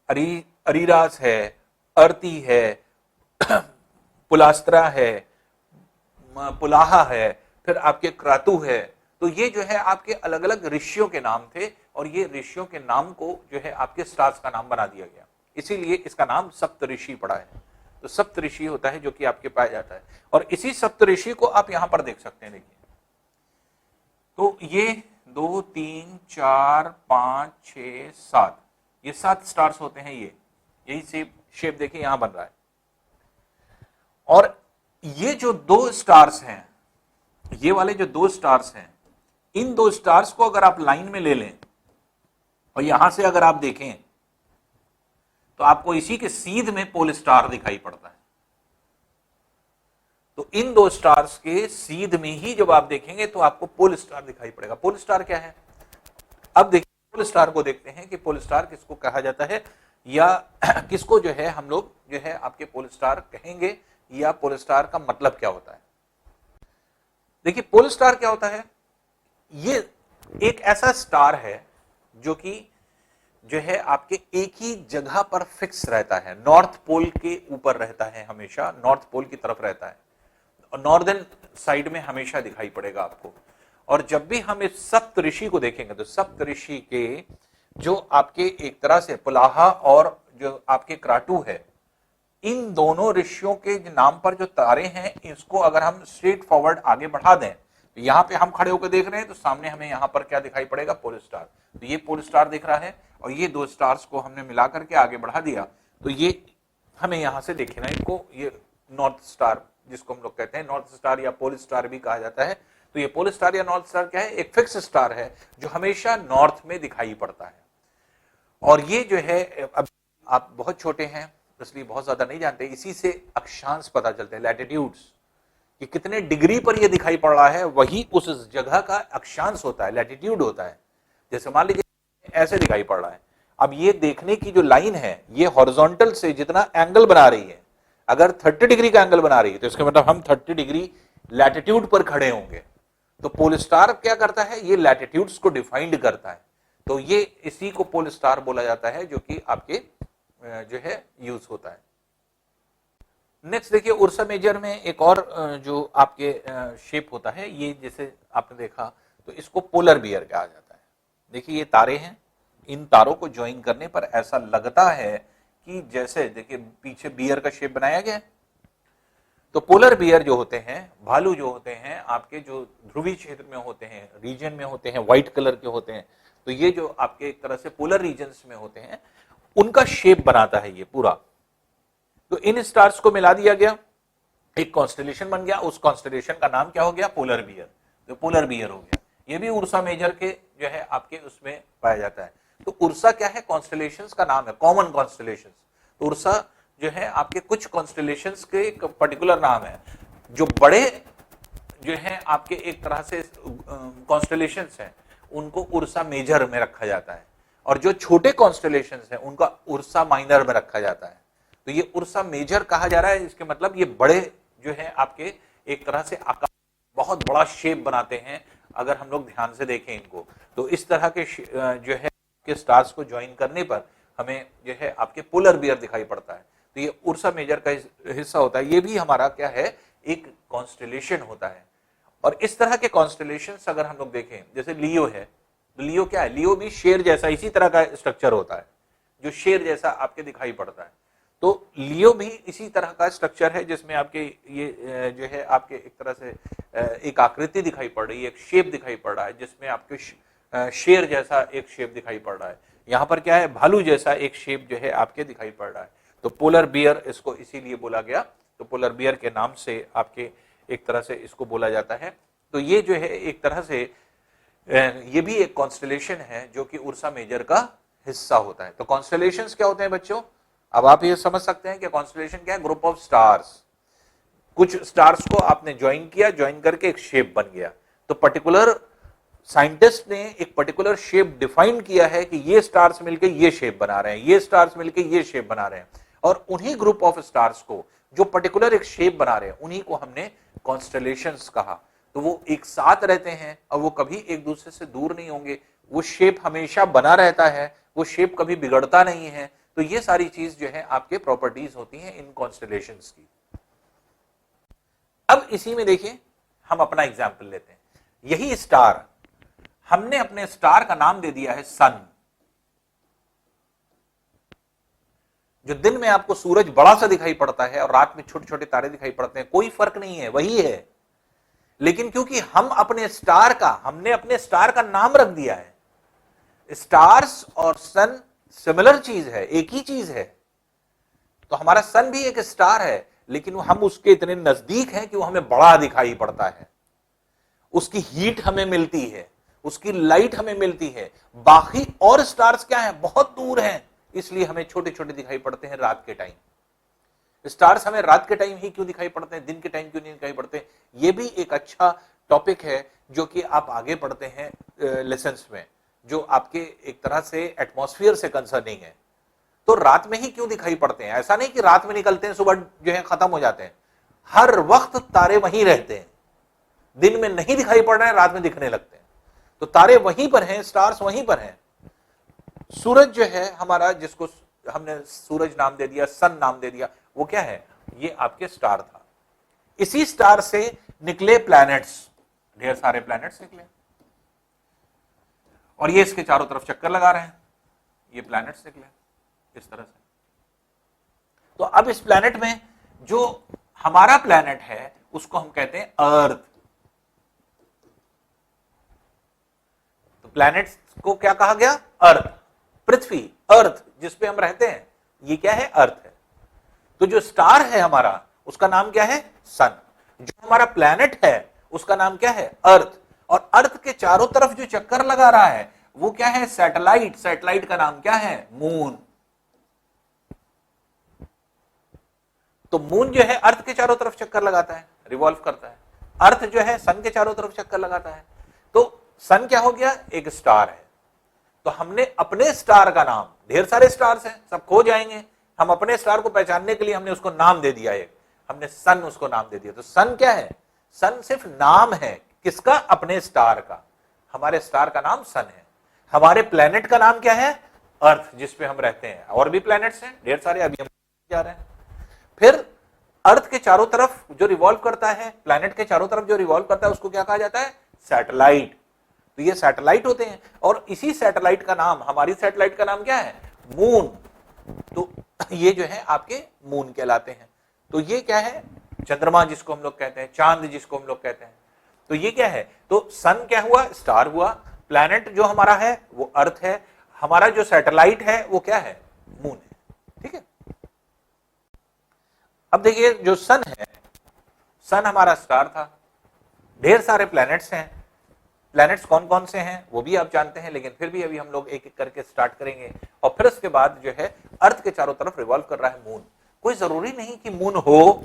अरिरास है, अर्ति है, पुलास्त्रा है, पुलाहा है, फिर आपके क्रातु है। तो ये जो है आपके अलग अलग ऋषियों के नाम थे, और ये ऋषियों के नाम को जो है आपके स्टार्स का नाम बना दिया गया, इसीलिए इसका नाम सप्तऋषि पड़ा है। तो सप्तऋषि होता है जो कि आपके पाया जाता है, और इसी सप्तऋषि को आप यहां पर देख सकते हैं। देखिए तो ये 2 3 4 5 6 7, ये 7 स्टार्स होते हैं। ये यही शेप देखिए यहां बन रहा है, और ये जो 2 स्टार्स हैं, ये वाले जो 2 स्टार्स हैं, इन 2 स्टार्स को अगर आप लाइन में ले लें और यहां से अगर आप देखें तो आपको इसी के सीध में पोल स्टार दिखाई पड़ता है। तो इन 2 स्टार्स के सीध में ही जब आप देखेंगे तो आपको पोल स्टार दिखाई पड़ेगा। पोल स्टार क्या है? अब देखिए पोल स्टार को देखते हैं कि पोल स्टार किसको कहा जाता है, या किसको जो है हम लोग जो है आपके पोल स्टार कहेंगे, या पोल स्टार का मतलब क्या होता है। देखिए पोल स्टार क्या होता है, ये एक ऐसा स्टार है जो कि जो है आपके एक ही जगह पर फिक्स रहता है, नॉर्थ पोल के ऊपर रहता है, हमेशा नॉर्थ पोल की तरफ रहता है, और नॉर्दर्न साइड में हमेशा दिखाई पड़ेगा आपको। और जब भी हम इस सप्तऋषि को देखेंगे तो सप्तऋषि के जो आपके एक तरह से पुलाहा और जो आपके क्राटू है, इन दोनों ऋषियों के नाम पर जो तारे हैं, इसको अगर हम स्ट्रेट फॉरवर्ड आगे बढ़ा दें, तो यहां पे हम खड़े होकर देख रहे हैं तो सामने हमें यहां पर क्या दिखाई पड़ेगा? Pole star. तो ये पोल स्टार दिख रहा है, और ये 2 स्टार्स को हमने मिला करके आगे बढ़ा दिया, तो ये हमें यहां से देखना है, इनको ये नॉर्थ स्टार जिसको हम लोग कहते हैं, नॉर्थ स्टार या पोल स्टार भी कहा जाता है। तो ये पोल स्टार या नॉर्थ स्टार क्या है? एक फिक्स स्टार है जो हमेशा नॉर्थ में दिखाई पड़ता है। और ये जो है, अब आप बहुत छोटे हैं इसलिए बहुत ज्यादा नहीं जानते, इसी से अक्षांश पता चलते हैं, लैटिट्यूड्स, कि कितने डिग्री पर ये दिखाई पड़ रहा है, वही उस जगह का अक्षांश होता है, लैटिट्यूड होता है। जैसे मान लीजिए ऐसे दिखाई पड़ रहा है, अब ये देखने की जो लाइन है, ये हॉरिजॉन्टल से जितना एंगल बना रही है, अगर 30 डिग्री का एंगल बना रही है तो इसका मतलब हम 30 डिग्री लैटिट्यूड पर खड़े होंगे। तो पोल स्टार क्या करता है? ये लैटिट्यूड्स को डिफाइंड करता है, तो ये इसी को पोल स्टार बोला जाता है, जो कि आपके जो है यूज होता है। नेक्स्ट देखिए उर्सा मेजर में एक और जो आपके शेप होता है, ये जैसे आपने देखा तो इसको पोलर बियर कहा जाता है। देखिए ये तारे हैं, इन तारों को ज्वाइन करने पर ऐसा लगता है कि जैसे देखिए पीछे बियर का शेप बनाया गया है। तो पोलर बियर जो होते हैं, भालू जो होते हैं आपके जो ध्रुवीय क्षेत्र में होते हैं, रीजन में होते हैं, व्हाइट कलर के होते हैं, तो ये जो आपके एक तरह से पोलर रीजन्स में होते हैं, उनका शेप बनाता है ये पूरा। तो इन स्टार्स को मिला दिया गया, एक कॉन्स्टेलेशन बन गया, उस कॉन्स्टेलेशन का नाम क्या हो गया? Polar bear. तो पोलर बियर हो गया। ये भी उर्सा मेजर के जो है आपके उसमें पाया जाता है। तो उर्सा क्या है, कॉन्स्टलेशंस का नाम है, कॉमन कॉन्स्टलेशंस। तो उर्सा जो है आपके कुछ कॉन्स्टलेशंस के एक पर्टिकुलर नाम है। जो बड़े जो है आपके एक तरह से कॉन्स्टलेशंस हैं उनको उर्सा मेजर में रखा जाता है, और जो छोटे कॉन्स्टलेशंस हैं उनका उर्सा माइनर में रखा जाता है। तो ये उर्सा मेजर कहा जा रहा है, इसके मतलब ये बड़े जो है आपके एक तरह से आकार, बहुत बड़ा शेप बनाते हैं। अगर हम लोग ध्यान से देखें इनको, तो इस तरह के जो है के स्टार्स को ज्वाइन करने पर हमें जो है आपके पोलर बियर दिखाई पड़ता है। तो ये उर्सा मेजर का हिस्सा होता है। ये भी हमारा क्या है, एक कॉन्स्टलेशन होता है। और इस तरह के कॉन्स्टलेशंस अगर हम लोग देखें, जैसे लियो है, तो लियो क्या है, लियो भी शेर जैसा इसी तरह का स्ट्रक्चर होता है, जो शेर जैसा आपके दिखाई पड़ता है। तो लियो भी इसी तरह का स्ट्रक्चर है, जिसमें आपके ये जो है आपके एक तरह से एक आकृति दिखाई पड़ रही है, एक शेप दिखाई पड़ रहा है, जिसमें आपके शेर जैसा एक शेप दिखाई पड़ रहा है। यहाँ पर क्या है, भालू जैसा एक शेप जो है आपके दिखाई पड़ रहा है। तो पोलर बियर इसको इसीलिए बोला गया, तो पोलर बियर के नाम से आपके एक तरह से इसको बोला जाता है। तो ये जो है एक तरह से ये भी एक कॉन्स्टलेशन है जो कि उर्सा मेजर का हिस्सा होता है। तो कॉन्स्टलेशंस क्या होते हैं बच्चों, अब आप ये समझ सकते हैं कि कॉन्स्टलेशन क्या है, ग्रुप ऑफ स्टार्स। कुछ स्टार्स को आपने ज्वाइन किया, ज्वाइन करके एक शेप बन गया। तो पर्टिकुलर साइंटिस्ट ने एक पर्टिकुलर शेप डिफाइन किया है कि ये स्टार्स मिलकर ये शेप बना रहे हैं, ये स्टार्स मिलकर ये शेप बना रहे हैं, और उन्हीं ग्रुप ऑफ स्टार्स को जो पर्टिकुलर एक शेप बना रहे हैं उन्हीं को हमने कॉन्स्टलेशंस कहा। तो वो एक साथ रहते हैं और वो कभी एक दूसरे से दूर नहीं होंगे, वो शेप हमेशा बना रहता है, वो शेप कभी बिगड़ता नहीं है। तो ये सारी चीज जो है आपके प्रॉपर्टीज होती हैं इन कॉन्स्टलेशंस की। अब इसी में देखिए हम अपना एग्जाम्पल लेते हैं। यही स्टार, हमने अपने स्टार का नाम दे दिया है सन। जो दिन में आपको सूरज बड़ा सा दिखाई पड़ता है और रात में छोटे छोटे तारे दिखाई पड़ते हैं, कोई फर्क नहीं है, वही है। लेकिन क्योंकि हमने अपने स्टार का नाम रख दिया है, स्टार्स और सन सिमिलर चीज है, एक ही चीज है। तो हमारा सन भी एक स्टार है, लेकिन हम उसके इतने नजदीक हैं कि वो हमें बड़ा दिखाई पड़ता है, उसकी हीट हमें मिलती है, उसकी लाइट हमें मिलती है। बाकी और स्टार्स क्या है, बहुत दूर हैं, इसलिए हमें छोटे छोटे दिखाई पड़ते हैं रात के टाइम। स्टार्स हमें रात के टाइम ही क्यों दिखाई पड़ते हैं, दिन के टाइम क्यों नहीं दिखाई पड़ते? ये भी एक अच्छा टॉपिक है जो कि आप आगे पढ़ते हैं लेसन्स में, जो आपके एक तरह से एटमॉस्फेयर से कंसर्निंग है। तो रात में ही क्यों दिखाई पड़ते हैं? ऐसा नहीं कि रात में निकलते हैं सुबह जो है खत्म हो जाते हैं, हर वक्त तारे वहीं रहते हैं, दिन में नहीं दिखाई पड़ रहे हैं, रात में दिखने लगते हैं। तो तारे वहीं पर हैं, स्टार्स वहीं पर हैं। सूरज जो है हमारा, जिसको हमने सूरज नाम दे दिया, सन नाम दे दिया, वो क्या है, ये आपके स्टार था। इसी स्टार से निकले प्लैनेट्स, ढेर सारे प्लैनेट्स निकले, और ये इसके चारों तरफ चक्कर लगा रहे हैं, ये प्लैनेट्स निकले इस तरह से। तो अब इस प्लैनेट में जो हमारा प्लैनेट है उसको हम कहते हैं अर्थ। तो प्लैनेट्स को क्या कहा गया, अर्थ, पृथ्वी, अर्थ, जिसपे हम रहते हैं, ये क्या है, अर्थ है। तो जो स्टार है हमारा, उसका नाम क्या है, सन। जो हमारा प्लैनेट है उसका नाम क्या है, अर्थ। और अर्थ के चारों तरफ जो चक्कर लगा रहा है वो क्या है, सैटेलाइट। सैटेलाइट का नाम क्या है, मून। तो मून जो है अर्थ के चारों तरफ चक्कर लगाता है, रिवॉल्व करता है। अर्थ जो है सन के चारों तरफ चक्कर लगाता है। तो सन क्या हो गया, एक स्टार है। तो हमने अपने स्टार का नाम, ढेर सारे स्टार्स हैं, सब खो जाएंगे, हम अपने स्टार को पहचानने के लिए हमने उसको नाम दे दिया, एक हमने सन उसको नाम दे दिया। तो सन क्या है, सन सिर्फ नाम है, किसका, अपने स्टार का। हमारे स्टार का नाम सन है। हमारे प्लेनेट का नाम क्या है, अर्थ, जिसपे हम रहते हैं। और भी प्लैनेट्स हैं ढेर सारे, अभी हम जा रहे हैं। फिर अर्थ के चारों तरफ जो रिवॉल्व करता है, प्लैनेट के चारों तरफ जो रिवॉल्व करता है, उसको क्या कहा जाता है, सैटेलाइट। तो ये सैटेलाइट होते हैं, और इसी सैटेलाइट का नाम, हमारी सैटेलाइट का नाम क्या है, मून। तो ये जो है आपके मून कहलाते हैं। तो ये क्या है, चंद्रमा जिसको हम लोग कहते हैं, चांद जिसको हम लोग कहते हैं। तो ये क्या है, तो सन क्या हुआ, स्टार हुआ। प्लैनेट जो हमारा है वो अर्थ है, हमारा जो सैटेलाइट है वो क्या है, मून है। ठीक है। अब देखिए जो सन है, सन हमारा स्टार था, ढेर सारे प्लैनेट्स हैं, प्लैनेट्स कौन कौन से हैं वो भी आप जानते हैं, लेकिन फिर भी अभी हम लोग एक एक करके स्टार्ट करेंगे। और फिर उसके बाद जो है अर्थ के चारों तरफ रिवॉल्व कर रहा है मून। कोई जरूरी नहीं कि मून हो,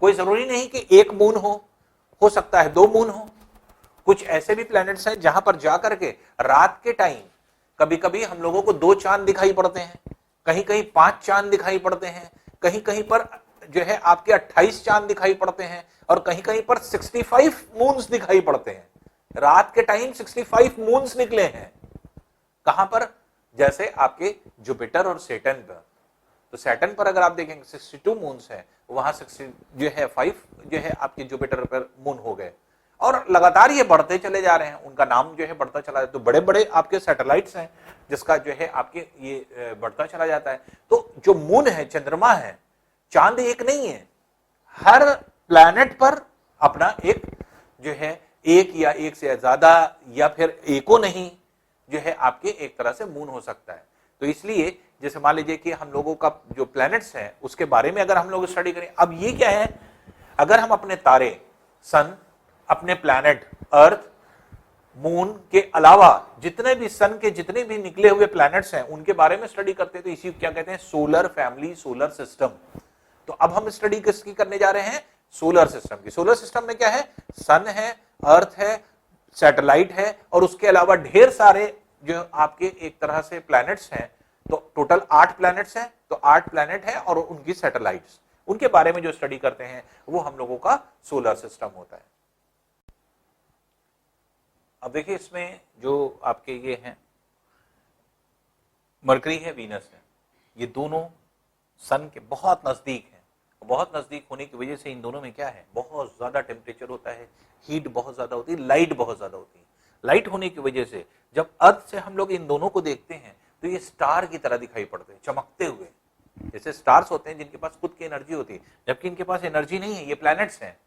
कोई जरूरी नहीं कि एक मून हो सकता है 2 मून हो। कुछ ऐसे भी प्लैनेट्स हैं जहां पर जाकर के रात के टाइम कभी कभी हम लोगों को 2 चांद दिखाई पड़ते हैं, कहीं कहीं 5 चांद दिखाई पड़ते हैं, कहीं कहीं पर जो है आपके 28 चांद दिखाई पड़ते हैं, और कहीं कहीं पर 65 मून्स दिखाई पड़ते हैं। रात के टाइम 65 मून्स निकले हैं। कहां पर? जैसे आपके जुपिटर और सैटर्न पर। तो सैटर्न पर अगर आप देखेंगे 62 मून्स है, वहां 60 जो है 5 जो है आपके जुपिटर पर मून हो गए, और लगातार ये बढ़ते चले जा रहे हैं, उनका नाम जो है बढ़ता चला जाता है। तो बड़े बड़े आपके सैटेलाइट्स हैं जिसका जो है आपके ये बढ़ता चला जाता है। तो जो मून है, चंद्रमा है, चांद एक नहीं है। हर प्लैनेट पर अपना एक जो है एक या एक से ज्यादा या फिर एको नहीं जो है आपके एक तरह से मून हो सकता है। तो इसलिए जैसे मान लीजिए कि हम लोगों का जो प्लैनेट्स हैं उसके बारे में अगर हम लोग स्टडी करें, अब ये क्या है, अगर हम अपने तारे, सन, अपने प्लैनेट अर्थ, मून के अलावा जितने भी सन के जितने भी निकले हुए प्लैनेट्स हैं उनके बारे में स्टडी करते हैं, तो इसी क्या कहते हैं, सोलर फैमिली, सोलर सिस्टम। तो अब हम स्टडी किसकी करने जा रहे हैं? सोलर सिस्टम की। सोलर सिस्टम में क्या है? सन है, अर्थ है, सैटेलाइट है, और उसके अलावा ढेर सारे जो आपके एक तरह से प्लैनेट्स हैं। तो टोटल 8 प्लैनेट्स हैं, तो 8 प्लैनेट है और उनकी सैटेलाइट्स, उनके बारे में जो स्टडी करते हैं वो हम लोगों का सोलर सिस्टम होता है। अब देखिए इसमें जो आपके ये हैं, मरकरी है, वीनस है, ये दोनों सन के बहुत नजदीक हैं। बहुत नजदीक होने की वजह से इन दोनों में क्या है, बहुत ज्यादा टेम्परेचर होता है, हीट बहुत ज्यादा होती है, लाइट बहुत ज्यादा होती है। लाइट होने की वजह से जब अर्थ से हम लोग इन दोनों को देखते हैं तो ये स्टार की तरह दिखाई पड़ते हैं, चमकते हुए। जैसे स्टार्स होते हैं जिनके पास खुद की एनर्जी होती है, जबकि इनके पास एनर्जी नहीं है, ये प्लैनेट्स हैं।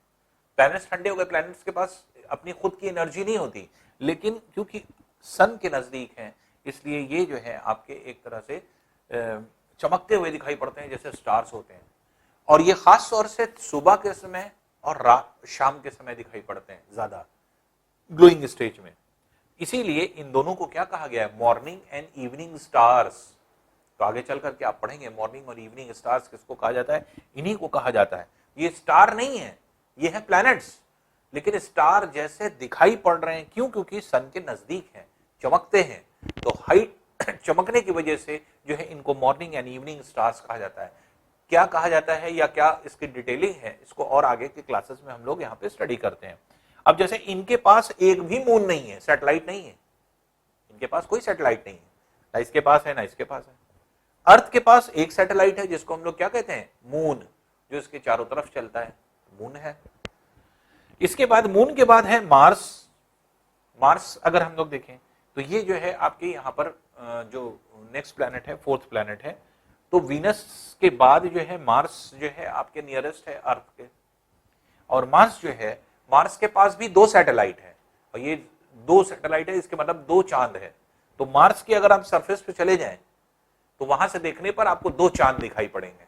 प्लैनेट्स ठंडे हो गए, प्लैनेट्स के पास अपनी खुद की एनर्जी नहीं होती, लेकिन क्योंकि सन के नजदीक हैं इसलिए ये जो है आपके एक तरह से चमकते हुए दिखाई पड़ते हैं जैसे स्टार्स होते हैं। और ये खास तौर से सुबह के समय और शाम के समय दिखाई पड़ते हैं ज्यादा ग्लोइंग स्टेज में। इसीलिए इन दोनों को क्या कहा गया है? Morning and evening stars. तो आगे चल करके आप पढ़ेंगे मॉर्निंग और इवनिंग स्टार्स किसको कहा जाता है, इन्हीं को कहा जाता है। ये स्टार नहीं है, ये है प्लैनेट्स, लेकिन स्टार जैसे दिखाई पड़ रहे हैं, क्यों? क्योंकि सन के नजदीक हैं, चमकते हैं। तो हाइट चमकने की वजह से जो है इनको मॉर्निंग एंड इवनिंग स्टार्स कहा जाता है। क्या कहा जाता है या क्या इसकी डिटेलिंग है, इसको और आगे के क्लासेस में हम लोग यहाँ पे स्टडी करते हैं। अब जैसे इनके पास एक भी मून नहीं है, सैटेलाइट नहीं है, इनके पास कोई सैटेलाइट नहीं है, ना इसके पास है ना इसके पास है। अर्थ के पास एक सैटेलाइट है जिसको हम लोग क्या कहते हैं, मून, जो इसके चारों तरफ चलता है, मून है। इसके बाद मून के बाद है मार्स। मार्स अगर हम लोग देखें तो ये जो है आपके यहाँ पर जो नेक्स्ट प्लैनेट है, 4th प्लैनेट है। तो वीनस के बाद जो है मार्स जो है आपके नियरेस्ट है अर्थ के। और मार्स जो है, मार्स के पास भी 2 सैटेलाइट है, और ये 2 सैटेलाइट है, इसके मतलब 2 चांद है। तो मार्स की अगर आप सरफेस पे चले जाएं तो वहां से देखने पर आपको 2 चांद दिखाई पड़ेंगे।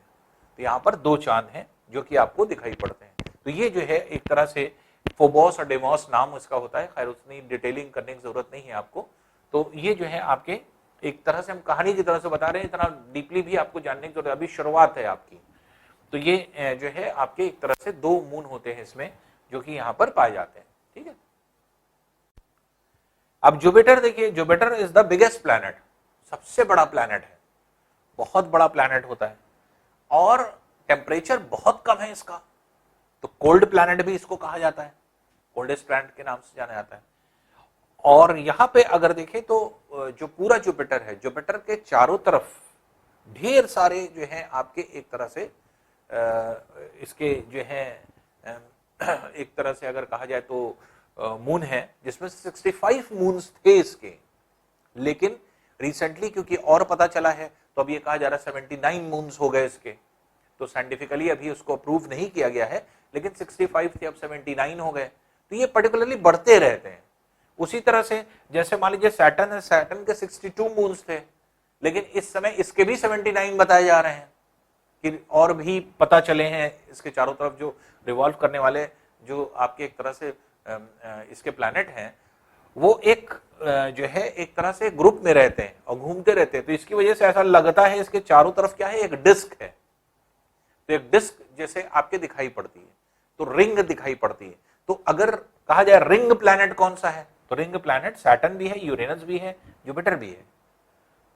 तो यहाँ पर 2 चांद हैं जो कि आपको दिखाई पड़ते हैं। तो ये जो है एक तरह से फोबोस और डेमोस नाम इसका होता है, खैर उतनी डिटेलिंग करने की जरूरत नहीं है आपको। तो ये जो है आपके एक तरह से हम कहानी की तरह से बता रहे हैं, इतना डीपली भी आपको जानने की जरूरत, अभी शुरुआत है आपकी। तो ये जो है आपके एक तरह से 2 मून होते हैं इसमें जो कि यहाँ पर पाए जाते हैं, ठीक है। अब जुपिटर देखिए, Jupiter is the biggest planet, सबसे बड़ा प्लैनेट है, बहुत बड़ा प्लैनेट होता है, और टेम्परेचर बहुत कम है इसका। तो कोल्ड प्लैनेट भी इसको कहा जाता है, कोल्डेस्ट प्लैनेट के नाम से जाना जाता है। और यहां पे अगर देखें तो जो पूरा जुपिटर है, जुपिटर के चारों तरफ ढेर सारे जो हैं आपके एक तरह से इसके जो है एक तरह से अगर कहा जाए तो मून है, जिसमें 65 मून्स थे इसके। लेकिन रिसेंटली क्योंकि और पता चला है तो अब ये कहा जा रहा है 79 मून्स हो गए इसके। तो साइंटिफिकली अभी उसको अप्रूव नहीं किया गया है, लेकिन 65 थे, अब 79 हो गए। तो ये पर्टिकुलरली बढ़ते रहते हैं। उसी तरह से जैसे मान लीजिए सैटर्न है, सैटर्न के 62 मून्स थे, लेकिन इस समय इसके भी 79 बताए जा रहे हैं कि और भी पता चले हैं इसके चारों तरफ जो रिवॉल्व करने वाले जो आपके एक तरह से इसके प्लैनेट हैं। वो एक जो है एक तरह से ग्रुप में रहते हैं और घूमते रहते हैं, तो इसकी वजह से ऐसा लगता है इसके चारों तरफ क्या है, एक डिस्क है। तो एक डिस्क जैसे आपके दिखाई पड़ती है, तो रिंग दिखाई पड़ती है। तो अगर कहा जाए रिंग प्लैनेट कौन सा है, तो रिंग प्लैनेट सैटर्न भी है, यूरेनस भी है, जुपिटर भी है,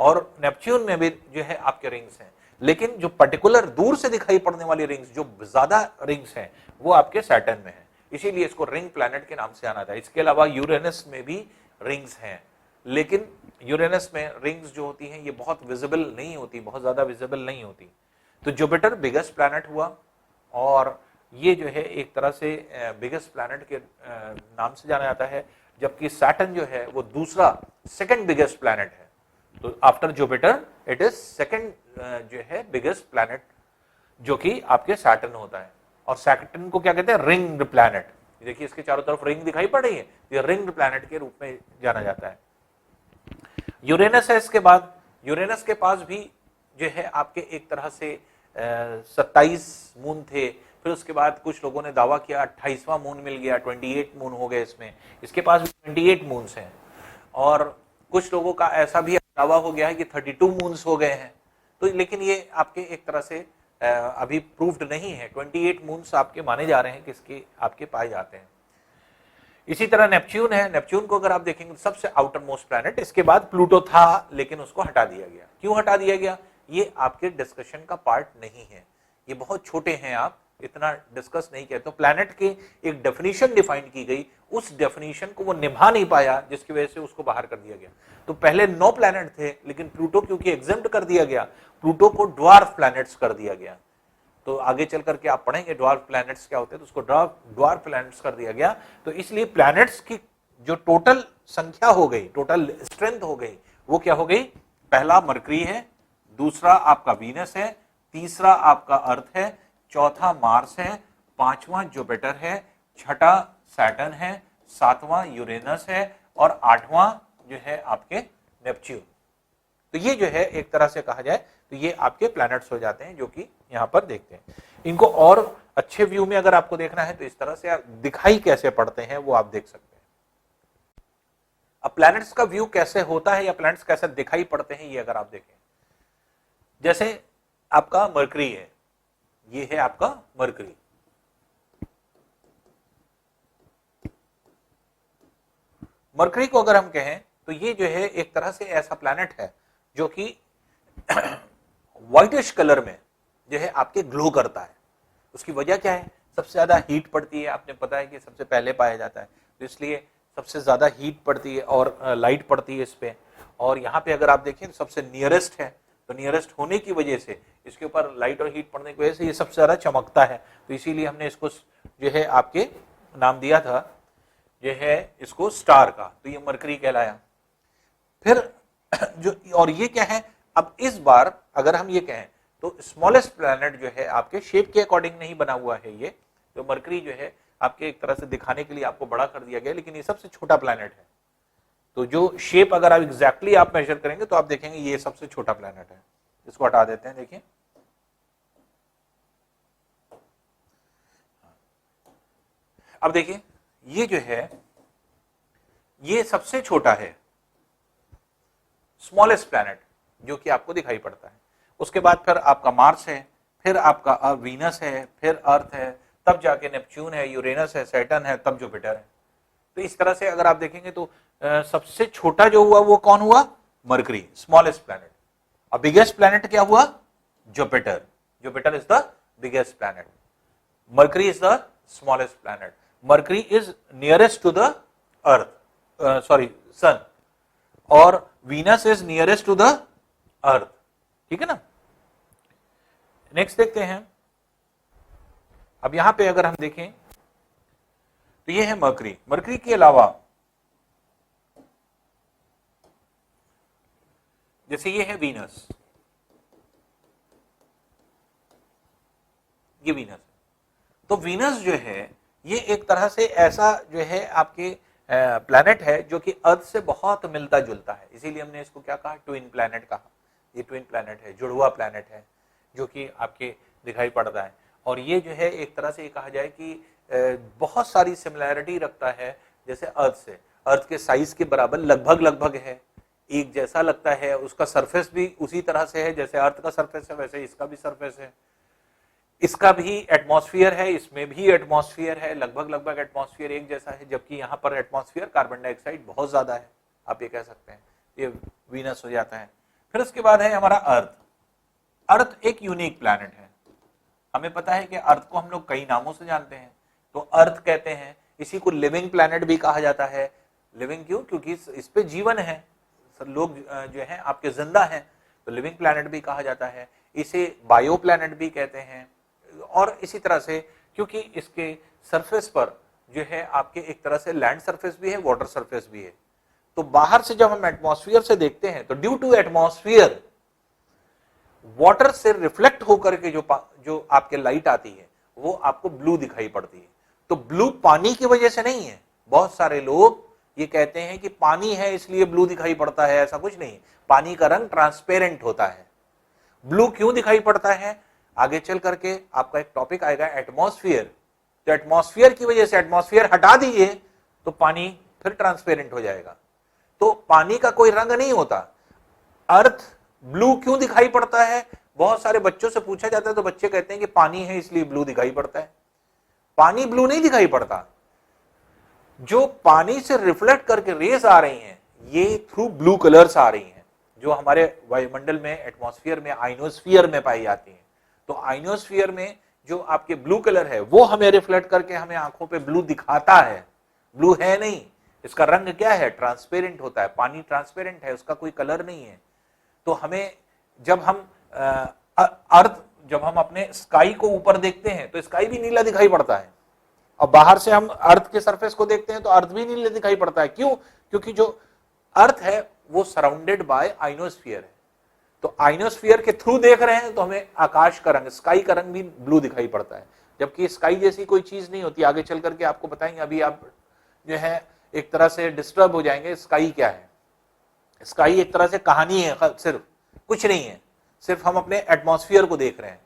और नेपच्यून में भी जो है आपके रिंग्स हैं। लेकिन जो पर्टिकुलर दूर से दिखाई पड़ने वाली रिंग्स, जो ज्यादा रिंग्स हैं, वो आपके सैटर्न में है, इसीलिए इसको रिंग प्लैनेट के नाम से जाना था। इसके अलावा यूरेनस में भी रिंग्स हैं, लेकिन यूरेनस में रिंग्स जो होती हैं ये बहुत विजिबल नहीं होती, बहुत ज्यादा विजिबल नहीं होती। तो जुपिटर बिगेस्ट प्लैनेट हुआ, और ये जो है एक तरह से बिगेस्ट प्लैनेट के नाम से जाना जाता है, जबकि सैटर्न जो है वो दूसरा सेकंड बिगेस्ट प्लैनेट है। तो after Jupiter it is second जो है बिगेस्ट प्लैनेट, जो कि आपके सैटर्न होता है। और सैटर्न को क्या कहते हैं, रिंग्ड प्लैनेट। देखिए इसके चारों तरफ रिंग दिखाई पड़ रही है, ये रिंग्ड प्लैनेट के रूप में जाना जाता है। यूरेनस है इसके बाद। यूरेनस के पास भी जो है आपके एक तरह से 27 मून थे, फिर उसके बाद कुछ लोगों ने दावा किया 28वां मून मिल गया, 28 मून हो गए इसमें। इसके पास भी 28 मून्स हैं, और कुछ लोगों का ऐसा भी दावा हो गया है कि 32 मून्स हो गए हैं। तो लेकिन ये आपके एक तरह से अभी प्रूव्ड नहीं है। 28 मून्स आपके माने जा रहे हैं किसके आपके पाए जाते हैं। इसी तरह नेपच्यून है। नेपच्यून को अगर आप देखेंगे तो सबसे आउटर मोस्ट प्लैनेट, इसके बाद प्लूटो था, लेकिन उसको हटा दिया गया। क्यों हटा दिया गया, ये आपके डिस्कशन का पार्ट नहीं है, ये बहुत छोटे हैं, आप इतना डिस्कस नहीं किया। तो प्लैनेट की एक डेफिनेशन डिफाइन की गई, उस डेफिनेशन को वो निभा नहीं पाया, जिसकी वजह से उसको बाहर कर दिया गया। तो पहले 9 प्लैनेट थे, लेकिन प्लूटो क्योंकि एग्जेम्प्ट कर दिया गया, प्लूटो को ड्वार्फ प्लैनेट्स कर दिया गया। तो आगे चल करके आप पढ़ेंगे ड्वार्फ प्लैनेट्स क्या होते हैं, तो उसको ड्वार्फ प्लैनेट्स कर दिया गया। तो इसलिए प्लैनेट्स की जो टोटल संख्या हो गई, टोटल स्ट्रेंथ हो गई, वो क्या हो गई, पहला मरकरी है, दूसरा आपका वीनस है, तीसरा आपका अर्थ है, चौथा मार्स है, पांचवा जुपिटर है, छठा सैटर्न है, सातवां यूरेनस है, और आठवां जो है आपके नेपच्यून। तो ये जो है एक तरह से कहा जाए तो ये आपके प्लैनेट्स हो जाते हैं, जो कि यहां पर देखते हैं। इनको और अच्छे व्यू में अगर आपको देखना है तो इस तरह से दिखाई कैसे पड़ते हैं वो आप देख सकते हैं। अब प्लैनेट्स का व्यू कैसे होता है या प्लैनेट्स कैसे दिखाई पड़ते हैं, ये अगर आप देखें, जैसे आपका मरकरी है, ये है आपका मरकरी। मरकरी को अगर हम कहें तो ये जो है एक तरह से ऐसा प्लैनेट है जो कि व्हाइटिश कलर में जो है आपके ग्लो करता है। उसकी वजह क्या है, सबसे ज्यादा हीट पड़ती है, आपने पता है कि सबसे पहले पाया जाता है, तो इसलिए सबसे ज्यादा हीट पड़ती है और लाइट पड़ती है इस पे। और यहाँ पे अगर आप देखें तो सबसे नियरेस्ट है, तो नियरेस्ट होने की वजह से इसके ऊपर लाइट और हीट पड़ने की वजह से ये सबसे ज्यादा चमकता है। तो इसीलिए हमने इसको जो है आपके नाम दिया था जो है इसको स्टार का, तो ये मरकरी कहलाया। फिर जो, और ये क्या है, अब इस बार अगर हम ये कहें तो स्मॉलेस्ट प्लैनेट जो है आपके शेप के अकॉर्डिंग नहीं बना हुआ है ये, तो मरकरी जो है आपके एक तरह से दिखाने के लिए आपको बड़ा कर दिया गया, लेकिन ये सबसे छोटा प्लैनेट है। तो जो शेप अगर आप एग्जैक्टली आप मेजर करेंगे तो आप देखेंगे ये सबसे छोटा प्लैनेट है। इसको हटा देते हैं, देखिए अब देखिए ये जो है ये सबसे छोटा है, स्मॉलेस्ट प्लैनेट जो कि आपको दिखाई पड़ता है। उसके बाद फिर आपका मार्स है, फिर आपका वीनस है, फिर अर्थ है, तब जाके नेपच्यून है, यूरेनस है, सैटर्न है, तब जुपिटर है। तो इस तरह से अगर आप देखेंगे तो सबसे छोटा जो हुआ वो कौन हुआ, मरकरी, स्मॉलेस्ट प्लैनेट। और बिगेस्ट प्लैनेट क्या हुआ, Jupiter. Jupiter is the biggest planet, Mercury is the smallest planet. Mercury is nearest to the earth, sorry sun, और Venus is nearest to the earth, ठीक है ना। नेक्स्ट देखते हैं। अब यहां पे अगर हम देखें तो ये है मरकरी। मरकरी के अलावा जैसे ये है वीनस, ये वीनस। तो वीनस जो है ये एक तरह से ऐसा जो है आपके प्लैनेट है जो कि अर्थ से बहुत मिलता जुलता है, इसीलिए हमने इसको क्या कहा, ट्विन प्लैनेट कहा। ये ट्विन प्लैनेट है, जुड़वा प्लैनेट है, जो कि आपके दिखाई पड़ता है। और ये जो है एक तरह से कहा जाए कि बहुत सारी सिमिलैरिटी रखता है जैसे अर्थ से। अर्थ के साइज के बराबर लगभग है, एक जैसा लगता है, उसका सरफेस भी उसी तरह से है जैसे अर्थ का सरफेस है, वैसे इसका भी सरफेस है, इसका भी एटमॉस्फेयर है, इसमें भी एटमॉस्फेयर है, लगभग एटमॉस्फेयर एक जैसा है, जबकि यहाँ पर एटमॉस्फेयर कार्बन डाइऑक्साइड बहुत ज्यादा है, आप ये कह सकते हैं, ये वीनस हो जाता है। फिर उसके बाद है हमारा अर्थ। अर्थ एक यूनिक प्लैनेट है, हमें पता है कि अर्थ को हम लोग कई नामों से जानते हैं, तो अर्थ कहते हैं, इसी को लिविंग प्लैनेट भी कहा जाता है। लिविंग क्यों? क्योंकि इस पे जीवन है, लोग जो है आपके जिंदा हैं, तो लिविंग प्लैनेट भी कहा जाता है। इसे बायो प्लैनेट भी कहते हैं, और इसी तरह से क्योंकि इसके सरफेस पर जो है आपके एक तरह से लैंड सरफेस भी है, वाटर सरफेस भी है। तो बाहर से जब हम एटमॉस्फेयर से देखते हैं तो ड्यू टू एटमॉस्फेयर वाटर से रिफ्लेक्ट होकर के जो आपके लाइट आती है वो आपको ब्लू दिखाई पड़ती है। तो ब्लू पानी की वजह से नहीं है, बहुत सारे लोग ये कहते हैं कि पानी है इसलिए ब्लू दिखाई पड़ता है, ऐसा कुछ नहीं। पानी का रंग ट्रांसपेरेंट होता है। ब्लू क्यों दिखाई पड़ता है, आगे चल करके आपका एक टॉपिक आएगा एटमॉस्फेयर। तो एटमॉस्फेयर की वजह से, एटमॉस्फेयर हटा दीजिए तो पानी फिर ट्रांसपेरेंट हो जाएगा। तो पानी का कोई रंग नहीं होता। अर्थ ब्लू क्यों दिखाई पड़ता है, बहुत सारे बच्चों से पूछा जाता है तो बच्चे कहते हैं कि पानी है इसलिए ब्लू दिखाई पड़ता है। पानी ब्लू नहीं दिखाई पड़ता, जो पानी से रिफ्लेक्ट करके रेस आ रही हैं ये थ्रू ब्लू कलर्स आ रही हैं, जो हमारे वायुमंडल में, एटमॉस्फेयर में, आइनोस्फीयर में पाई जाती हैं। तो आइनोस्फीयर में जो आपके ब्लू कलर है वो हमें रिफ्लेक्ट करके हमें आंखों पे ब्लू दिखाता है। ब्लू है नहीं, इसका रंग क्या है, ट्रांसपेरेंट होता है। पानी ट्रांसपेरेंट है, उसका कोई कलर नहीं है। तो हमें जब हम अर्थ, जब हम अपने स्काई को ऊपर देखते हैं तो स्काई भी नीला दिखाई पड़ता है, और बाहर से हम अर्थ के सरफेस को देखते हैं तो अर्थ भी नीला दिखाई पड़ता है। क्यों? क्योंकि जो अर्थ है वो सराउंडेड बाय आइनोस्फीयर है। तो आइनोस्फीयर के थ्रू देख रहे हैं तो हमें आकाश का रंग, स्काई का रंग भी ब्लू दिखाई पड़ता है, जबकि स्काई जैसी कोई चीज नहीं होती। आगे चल करके आपको बताएंगे, अभी आप जो है एक तरह से डिस्टर्ब हो जाएंगे। स्काई क्या है? स्काई एक तरह से कहानी है, सिर्फ कुछ नहीं है, सिर्फ हम अपने एटमॉस्फेयर को देख रहे हैं।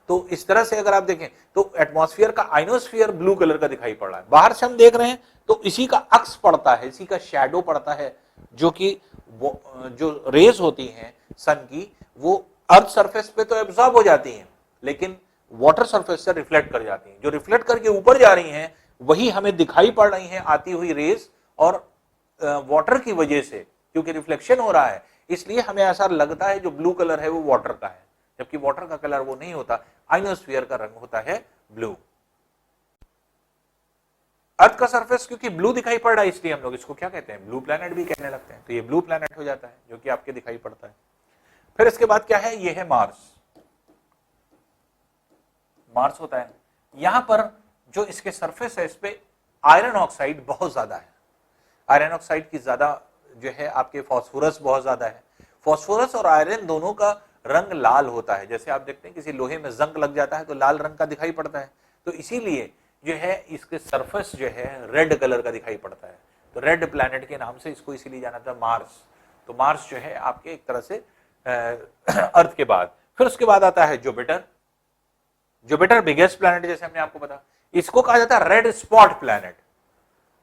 तो इस तरह से अगर आप देखें तो एटमॉस्फेयर का आइनोस्फीयर ब्लू कलर का दिखाई पड़ रहा है, बाहर से हम देख रहे हैं तो इसी का अक्स पड़ता है, इसी का शैडो पड़ता है, जो कि जो रेज होती हैं सन की वो अर्थ सरफेस पे तो एब्जॉर्ब हो जाती हैं, लेकिन वाटर सरफेस से रिफ्लेक्ट कर जाती हैं। जो रिफ्लेक्ट करके ऊपर जा रही हैं वही हमें दिखाई पड़ रही हैं आती हुई रेज, और वाटर की वजह से, क्योंकि रिफ्लेक्शन हो रहा है इसलिए हमें ऐसा लगता है जो ब्लू कलर है वो वाटर का है, जबकि वाटर का कलर वो नहीं होता, आइनोस्फीयर का रंग होता है ब्लू। अर्थ का सरफेस क्योंकि ब्लू दिखाई पड़ रहा है इसलिए हम लोग इसको क्या कहते हैं, ब्लू प्लैनेट भी कहने लगते हैं। तो ये ब्लू प्लैनेट हो जाता है जो कि आपके दिखाई पड़ता है। फिर इसके बाद क्या है, ये है मार्स। मार्स होता है, यहां पर जो इसके सरफेस है इस पे आयरन ऑक्साइड बहुत ज्यादा है। आयरन ऑक्साइड की ज्यादा जो है आपके फास्फोरस बहुत ज्यादा है। फास्फोरस और आयरन दोनों का रंग लाल होता है। जैसे आप देखते हैं किसी लोहे में जंग लग जाता है तो लाल रंग का दिखाई पड़ता है, तो इसीलिए जो है इसके सरफेस जो है रेड कलर का दिखाई पड़ता है। तो रेड प्लैनेट के नाम से इसको इसीलिए जाना था मार्स। तो मार्स जो है आपके एक तरह से अर्थ के बाद, फिर उसके बाद आता है जुपिटर। जुपिटर बिगेस्ट प्लैनेट, जैसे हमने आपको बताया, इसको कहा जाता है रेड स्पॉट प्लैनेट।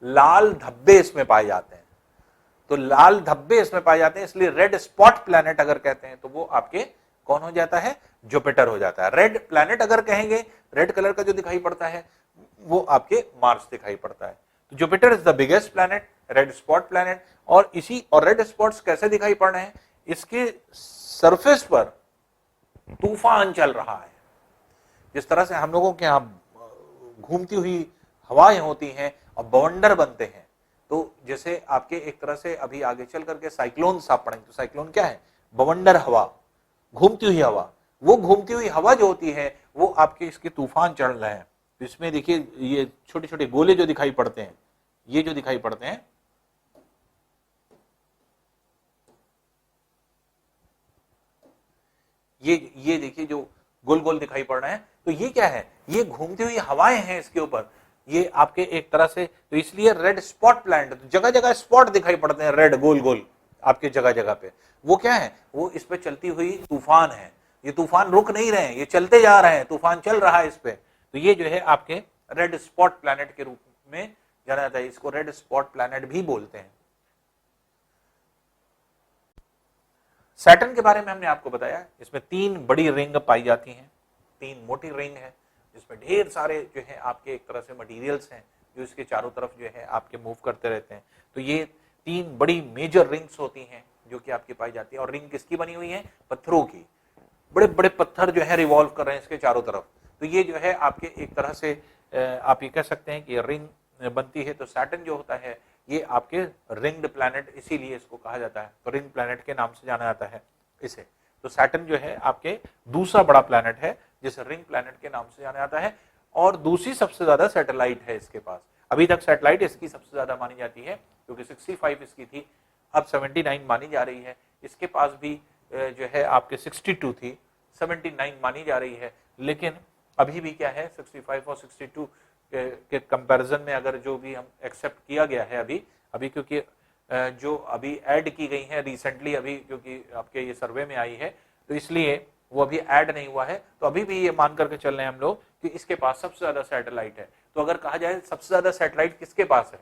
लाल धब्बे इसमें पाए जाते हैं, तो लाल धब्बे इसमें पाए जाते हैं, इसलिए रेड स्पॉट प्लैनेट अगर कहते हैं तो वो आपके कौन हो जाता है, जुपिटर हो जाता है। रेड प्लैनेट अगर कहेंगे, रेड कलर का जो दिखाई पड़ता है वो आपके मार्स दिखाई पड़ता है। तो Jupiter is the biggest planet, red spot planet. और रेड स्पॉट्स कैसे दिखाई पड़ रहे हैं, इसके सरफेस पर तूफान चल रहा है। जिस तरह से हम लोगों के यहां घूमती हुई हवाएं होती हैं और बवंडर बनते हैं, तो जैसे आपके एक तरह से अभी आगे चल करके साइक्लोन आप पढ़ेंगे, तो साइक्लोन क्या है, बवंडर हवा, घूमती हुई हवा। वो घूमती हुई हवा जो होती है वो आपके इसके तूफान चल रहे हैं। तो इसमें देखिए ये छोटे छोटे गोले जो दिखाई पड़ते हैं, ये जो दिखाई पड़ते हैं, ये देखिए जो गोल गोल दिखाई पड़ रहे हैं, तो ये क्या है, ये घूमती हुई हवाएं हैं इसके ऊपर, ये आपके एक तरह से, तो इसलिए रेड स्पॉट प्लैनेट, तो जगह जगह स्पॉट दिखाई पड़ते हैं रेड गोल गोल आपके जगह जगह पे। वो क्या है, वो इस पे चलती हुई तूफान है। ये तूफान रुक नहीं रहे हैं, ये चलते जा रहे हैं, तूफान चल रहा है इस पे। तो ये जो है आपके रेड स्पॉट प्लैनेट के रूप में जाना जाता है, इसको रेड स्पॉट प्लैनेट भी बोलते हैं। सैटर्न के बारे में हमने आपको बताया, इसमें 3 बड़ी रिंग पाई जाती हैं, 3 मोटी रिंग है जिसमें ढेर सारे जो है आपके एक तरह से मटेरियल्स हैं जो इसके चारों तरफ जो है आपके मूव करते रहते हैं। तो ये 3 बड़ी मेजर रिंग्स होती हैं जो कि आपकी पाई जाती है। और रिंग किसकी बनी हुई है? पत्थरों की। बड़े बड़े पत्थर जो है रिवॉल्व कर रहे हैं इसके चारों तरफ। तो ये जो है आपके एक तरह से आप ये कह सकते हैं कि रिंग बनती है। तो सैटर्न जो होता है ये आपके रिंग्ड प्लैनेट, इसीलिए इसको कहा जाता है, तो रिंग प्लैनेट के नाम से जाना जाता है इसे। तो सैटर्न जो है आपके दूसरा बड़ा प्लैनेट है जिसे रिंग प्लैनेट के नाम से जाना जाता है। और दूसरी सबसे ज्यादा सैटेलाइट है इसके पास। अभी तक सैटेलाइट इसकी सबसे ज्यादा मानी जाती है क्योंकि 65 इसकी थी, अब 79 मानी जा रही है। इसके पास भी जो है आपके 62 थी, 79 मानी जा रही है। लेकिन अभी भी क्या है, 65 और 62 के कंपैरिजन में अगर जो भी हम एक्सेप्ट किया गया है अभी क्योंकि जो अभी ऐड की गई है रिसेंटली, अभी क्योंकि आपके ये सर्वे में आई है तो इसलिए वो अभी ऐड नहीं हुआ है। तो अभी भी ये मान करके चल रहे हैं हम लोग कि इसके पास सबसे ज्यादा सैटेलाइट है। तो अगर कहा जाए सबसे ज्यादा सैटेलाइट किसके पास है,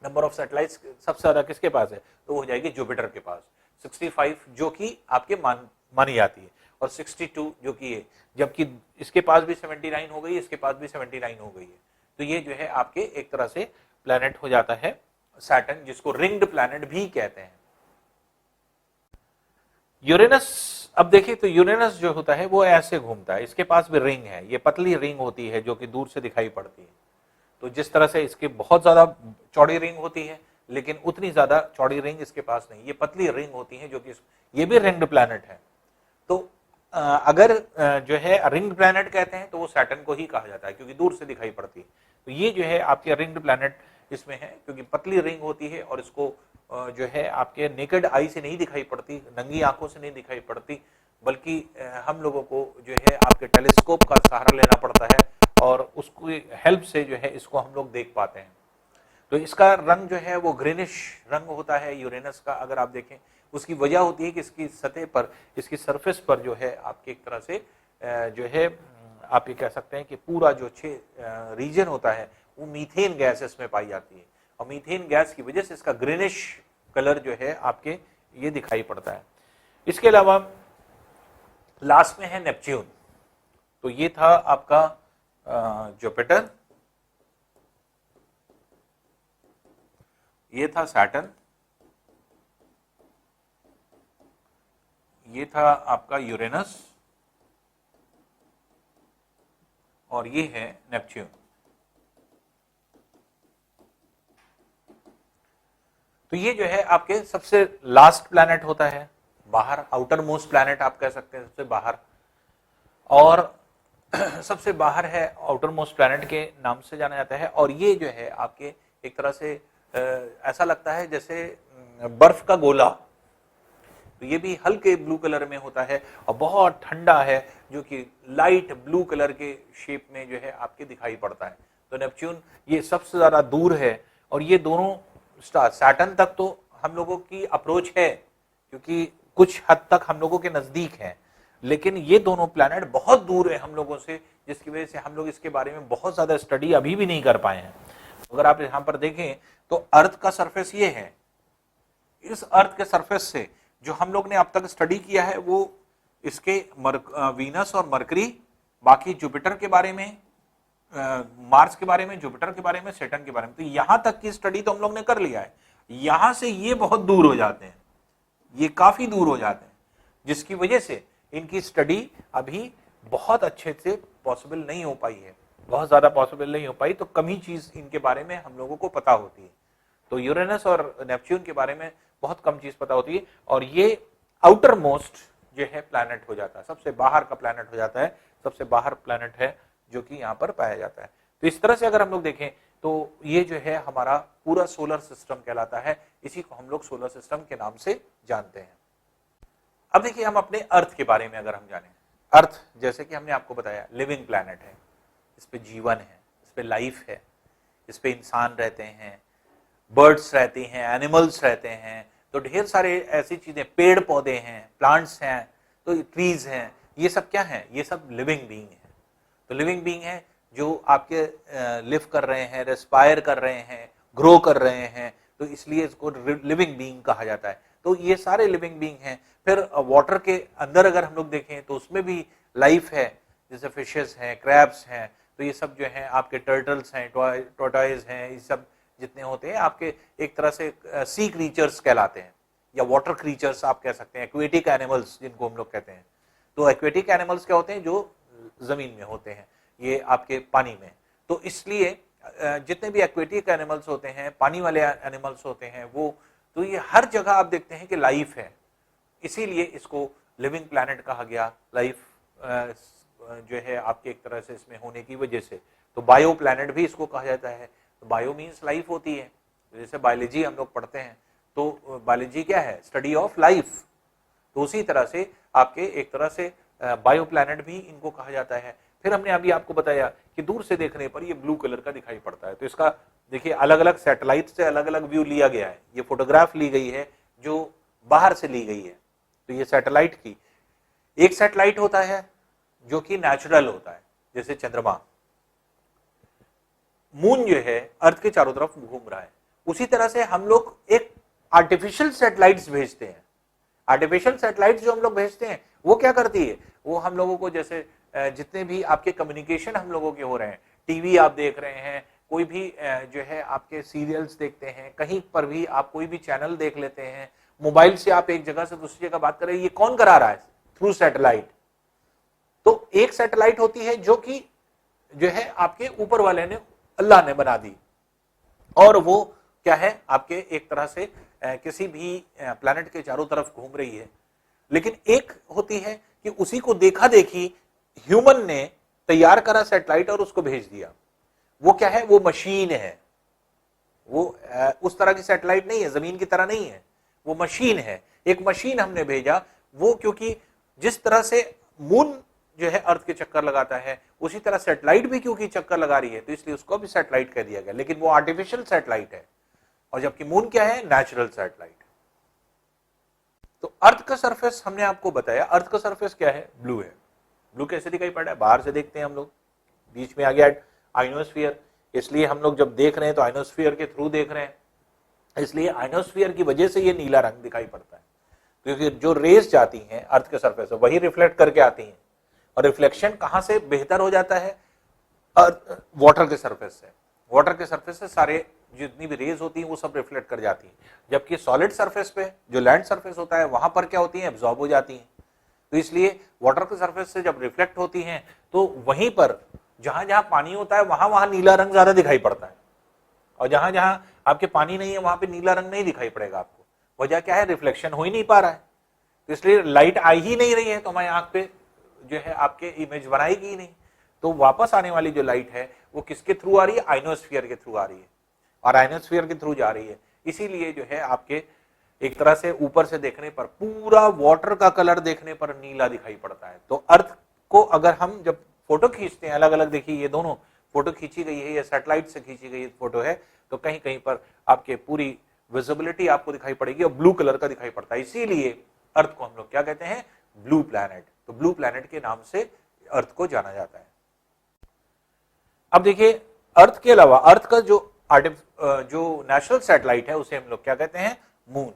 नंबर ऑफ सैटेलाइट्स सबसे ज्यादा किसके पास है, तो वो हो जाएगी जुपिटर के पास 65 जो कि आपके मानी जाती है, और 62 जो कि है, जबकि इसके पास भी 79 हो गई, इसके पास भी 79 हो गई है। तो ये जो है आपके एक तरह से प्लैनेट हो जाता है सैटर्न, जिसको रिंग्ड प्लैनेट भी कहते हैं। यूरेनस, अब देखिए तो यूरेनस जो होता है वो ऐसे घूमता है, इसके पास भी रिंग है, ये पतली रिंग होती है जो कि दूर से दिखाई पड़ती है। तो जिस तरह से इसकी बहुत ज्यादा चौड़ी रिंग होती है लेकिन उतनी ज्यादा चौड़ी रिंग इसके पास नहीं, ये पतली रिंग होती है जो कि ये भी रिंग्ड प्लैनेट है। तो अगर जो है रिंग्ड प्लैनेट कहते हैं तो वो सैटर्न को ही कहा जाता है क्योंकि दूर से दिखाई पड़ती है। तो ये जो है आपके रिंग्ड प्लैनेट इसमें है क्योंकि पतली रिंग होती है और इसको जो है आपके नेकेड आई से नहीं दिखाई पड़ती, नंगी आंखों से नहीं दिखाई पड़ती, बल्कि हम लोगों को जो है आपके टेलीस्कोप का सहारा लेना पड़ता है और उसकी हेल्प से जो है इसको हम लोग देख पाते हैं। तो इसका रंग जो है वो ग्रीनिश रंग होता है यूरेनस का। अगर आप देखें उसकी वजह होती है कि इसकी सतह पर, इसकी सरफेस पर जो है आपके एक तरह से जो है आप ये कह सकते हैं कि पूरा जो रीजन होता है वो मीथेन गैस इसमें पाई जाती है, और मीथेन गैस की वजह से इसका ग्रीनिश कलर जो है आपके ये दिखाई पड़ता है। इसके अलावा लास्ट में है नेपच्यून। तो ये था आपका जुपिटर, ये था सैटर्न, ये था आपका यूरेनस, और ये है नेपच्यून। तो ये जो है आपके सबसे लास्ट प्लैनेट होता है, बाहर आउटर मोस्ट प्लैनेट आप कह सकते हैं, सबसे बाहर। और सबसे बाहर है, आउटर मोस्ट प्लैनेट के नाम से जाना जाता है। और ये जो है आपके एक तरह से ऐसा लगता है जैसे बर्फ का गोला। तो ये भी हल्के ब्लू कलर में होता है और बहुत ठंडा है, जो कि लाइट ब्लू कलर के शेप में जो है आपके दिखाई पड़ता है। तो नेपच्यून ये सबसे ज्यादा दूर है, और ये दोनों स्टार सैटर्न तक तो हम लोगों की अप्रोच है क्योंकि कुछ हद तक हम लोगों के नजदीक है, लेकिन ये दोनों प्लैनेट बहुत दूर है हम लोगों से, जिसकी वजह से हम लोग इसके बारे में बहुत ज्यादा स्टडी अभी भी नहीं कर पाए हैं। अगर आप यहाँ पर देखें तो अर्थ का सरफेस ये है, इस अर्थ के सरफेस से जो हम लोग ने अब तक स्टडी किया है वो इसके वीनस और मरकरी, बाकी जुपिटर के बारे में, मार्स के बारे में, जुपिटर के बारे में, सैटर्न के बारे में, तो यहां तक की स्टडी तो हम लोग ने कर लिया है। यहां से ये बहुत दूर हो जाते हैं, ये काफी दूर हो जाते हैं, जिसकी वजह से इनकी स्टडी अभी बहुत अच्छे से पॉसिबल नहीं हो पाई है, बहुत ज्यादा पॉसिबल नहीं हो पाई। तो कम ही चीज इनके बारे में हम लोगों को पता होती है। तो यूरेनस और नेपच्यून के बारे में बहुत कम चीज पता होती है, और ये आउटर मोस्ट जो है प्लैनेट हो जाता है, सबसे बाहर का प्लैनेट हो जाता है, सबसे बाहर प्लैनेट है जो कि यहाँ पर पाया जाता है। तो इस तरह से अगर हम लोग देखें तो ये जो है हमारा पूरा सोलर सिस्टम कहलाता है, इसी को हम लोग सोलर सिस्टम के नाम से जानते हैं। अब देखिए हम अपने अर्थ के बारे में अगर हम जानें, अर्थ जैसे कि हमने आपको बताया लिविंग प्लैनेट है, इस पे जीवन है, इस पे लाइफ है, इस पे इंसान रहते हैं, बर्ड्स रहती हैं, एनिमल्स रहते हैं, तो ढेर सारे ऐसी चीजें, पेड़ पौधे हैं, प्लांट्स हैं, तो ट्रीज हैं, ये सब क्या है, ये सब लिविंग बीइंग है। तो लिविंग बीइंग है जो आपके लिव कर रहे हैं, रेस्पायर कर रहे हैं, ग्रो कर रहे हैं, तो इसलिए इसको लिविंग बीइंग कहा जाता है। तो ये सारे लिविंग बीइंग हैं। फिर वाटर के अंदर अगर हम लोग देखें तो उसमें भी लाइफ है, जैसे फिशेस हैं, क्रैब्स हैं, तो ये सब जो हैं आपके टर्टल्स हैं, टॉर्टोइज हैं, ये सब जितने होते हैं आपके एक तरह से सी क्रीचर्स कहलाते हैं, या वाटर क्रीचर्स आप कह सकते हैं, एक्वेटिक एनिमल्स जिनको हम लोग कहते हैं। तो एक्वेटिक एनिमल्स क्या होते हैं, जो जमीन में होते हैं, ये आपके पानी में। तो इसलिए जितने भी एक्वेटिक एनिमल्स होते हैं, पानी वाले एनिमल्स होते हैं, वो तो ये हर जगह आप देखते हैं कि लाइफ है, इसीलिए इसको लिविंग प्लैनेट कहा गया, लाइफ जो है आपके एक तरह से इसमें होने की वजह से। तो बायो प्लैनेट भी इसको कहा जाता है। तो बायो मीन्स लाइफ होती है, जैसे बायोलॉजी हम लोग पढ़ते हैं, तो बायोलॉजी क्या है, स्टडी ऑफ लाइफ। तो उसी तरह से आपके एक तरह से बायो प्लैनेट भी इनको कहा जाता है। फिर हमने अभी आपको बताया कि दूर से देखने पर ये ब्लू कलर का दिखाई पड़ता है। तो इसका देखिए अलग अलग सैटेलाइट से अलग अलग व्यू लिया गया है। ये फोटोग्राफ ली गई है जो बाहर से ली गई है। तो ये सैटेलाइट की एक सैटेलाइट होता है जो कि नेचुरल होता है, जैसे चंद्रमा। मून जो है अर्थ के चारों तरफ घूम रहा है। उसी तरह से हम लोग एक आर्टिफिशियल सैटेलाइट्स भेजते हैं। आर्टिफिशियल सैटेलाइट्स जो हम लोग भेजते हैं वो क्या करती है, वो हम लोगों को जैसे जितने भी आपके कम्युनिकेशन हम लोगों के हो रहे हैं, टीवी आप देख रहे हैं, कोई भी जो है आपके सीरियल्स देखते हैं, कहीं पर भी आप कोई भी चैनल देख लेते हैं, मोबाइल से आप एक जगह से दूसरी जगह बात कर रहे हैं, ये कौन करा रहा है, थ्रू सैटेलाइट। तो एक सैटेलाइट होती है जो कि जो है आपके ऊपर वाले ने, अल्लाह ने बना दी, और वो क्या है आपके एक तरह से किसी भी प्लैनेट के चारों तरफ घूम रही है। लेकिन एक होती है कि उसी को देखा देखी ह्यूमन ने तैयार करा सैटेलाइट और उसको भेज दिया। वो क्या है, वो मशीन है। वो उस तरह की सैटेलाइट नहीं है, जमीन की तरह नहीं है, वो मशीन है। एक मशीन हमने भेजा, वो क्योंकि जिस तरह से मून जो है अर्थ के चक्कर लगाता है, उसी तरह सैटेलाइट भी क्योंकि चक्कर लगा रही है, तो इसलिए उसको भी सैटेलाइट कह दिया गया। लेकिन वो आर्टिफिशियल सैटेलाइट है, और जबकि मून क्या है, नेचुरल सैटेलाइट। तो अर्थ का सरफेस हमने आपको बताया, अर्थ का सरफेस क्या है, ब्लू है। ब्लू कैसे दिखाई पड़ रहा है, बाहर से देखते हैं हम लोग, बीच में आ गया आइनोस्फीयर, इसलिए हम लोग जब देख रहे हैं तो आइनोस्फीयर के थ्रू देख रहे हैं, इसलिए आइनोस्फीयर की वजह से ये नीला रंग दिखाई पड़ता है। क्योंकि जो रेस जाती हैं अर्थ के सरफेस से वही रिफ्लेक्ट करके आती हैं, और रिफ्लेक्शन कहां से बेहतर हो जाता है, वाटर के सरफेस से। वाटर के सरफेस से सारे जितनी भी रेज होती हैं वो सब रिफ्लेक्ट कर जाती हैं, जबकि सॉलिड सरफेस पे जो लैंड सरफेस होता है वहां पर क्या होती है, एब्जॉर्ब हो जाती हैं। तो इसलिए वाटर के सरफेस से जब रिफ्लेक्ट होती हैं तो वहीं पर जहां जहां पानी होता है वहां वहां नीला रंग ज्यादा दिखाई पड़ता है, और जहां जहां आपके पानी नहीं है वहां पे नीला रंग नहीं दिखाई पड़ेगा आपको। वजह क्या है, रिफ्लेक्शन हो ही नहीं पा रहा है, तो इसलिए लाइट आ ही नहीं रही है, तो हमारी आंख पे जो है आपके इमेज बनाएगी ही नहीं। तो वापस आने वाली जो लाइट है वो किसके थ्रू आ रही है, आइनोस्फीयर के थ्रू आ रही है, और आइनोस्फीयर के थ्रू जा रही है। इसीलिए जो है आपके एक तरह से ऊपर से देखने पर पूरा वाटर का कलर देखने पर नीला दिखाई पड़ता है। तो अर्थ को अगर हम जब फोटो खींचते हैं अलग अलग, देखिए ये दोनों फोटो खींची गई है, ये सैटेलाइट से खींची गई फोटो है, तो कहीं कहीं पर आपके पूरी विजिबिलिटी आपको दिखाई पड़ेगी और ब्लू कलर का दिखाई पड़ता है। इसीलिए अर्थ को हम लोग क्या कहते हैं, ब्लू प्लैनेट। तो ब्लू प्लैनेट के नाम से अर्थ को जाना जाता है। अब देखिए अर्थ के अलावा अर्थ का जो नेशनल सैटेलाइट है उसे हम लोग क्या कहते हैं, मून।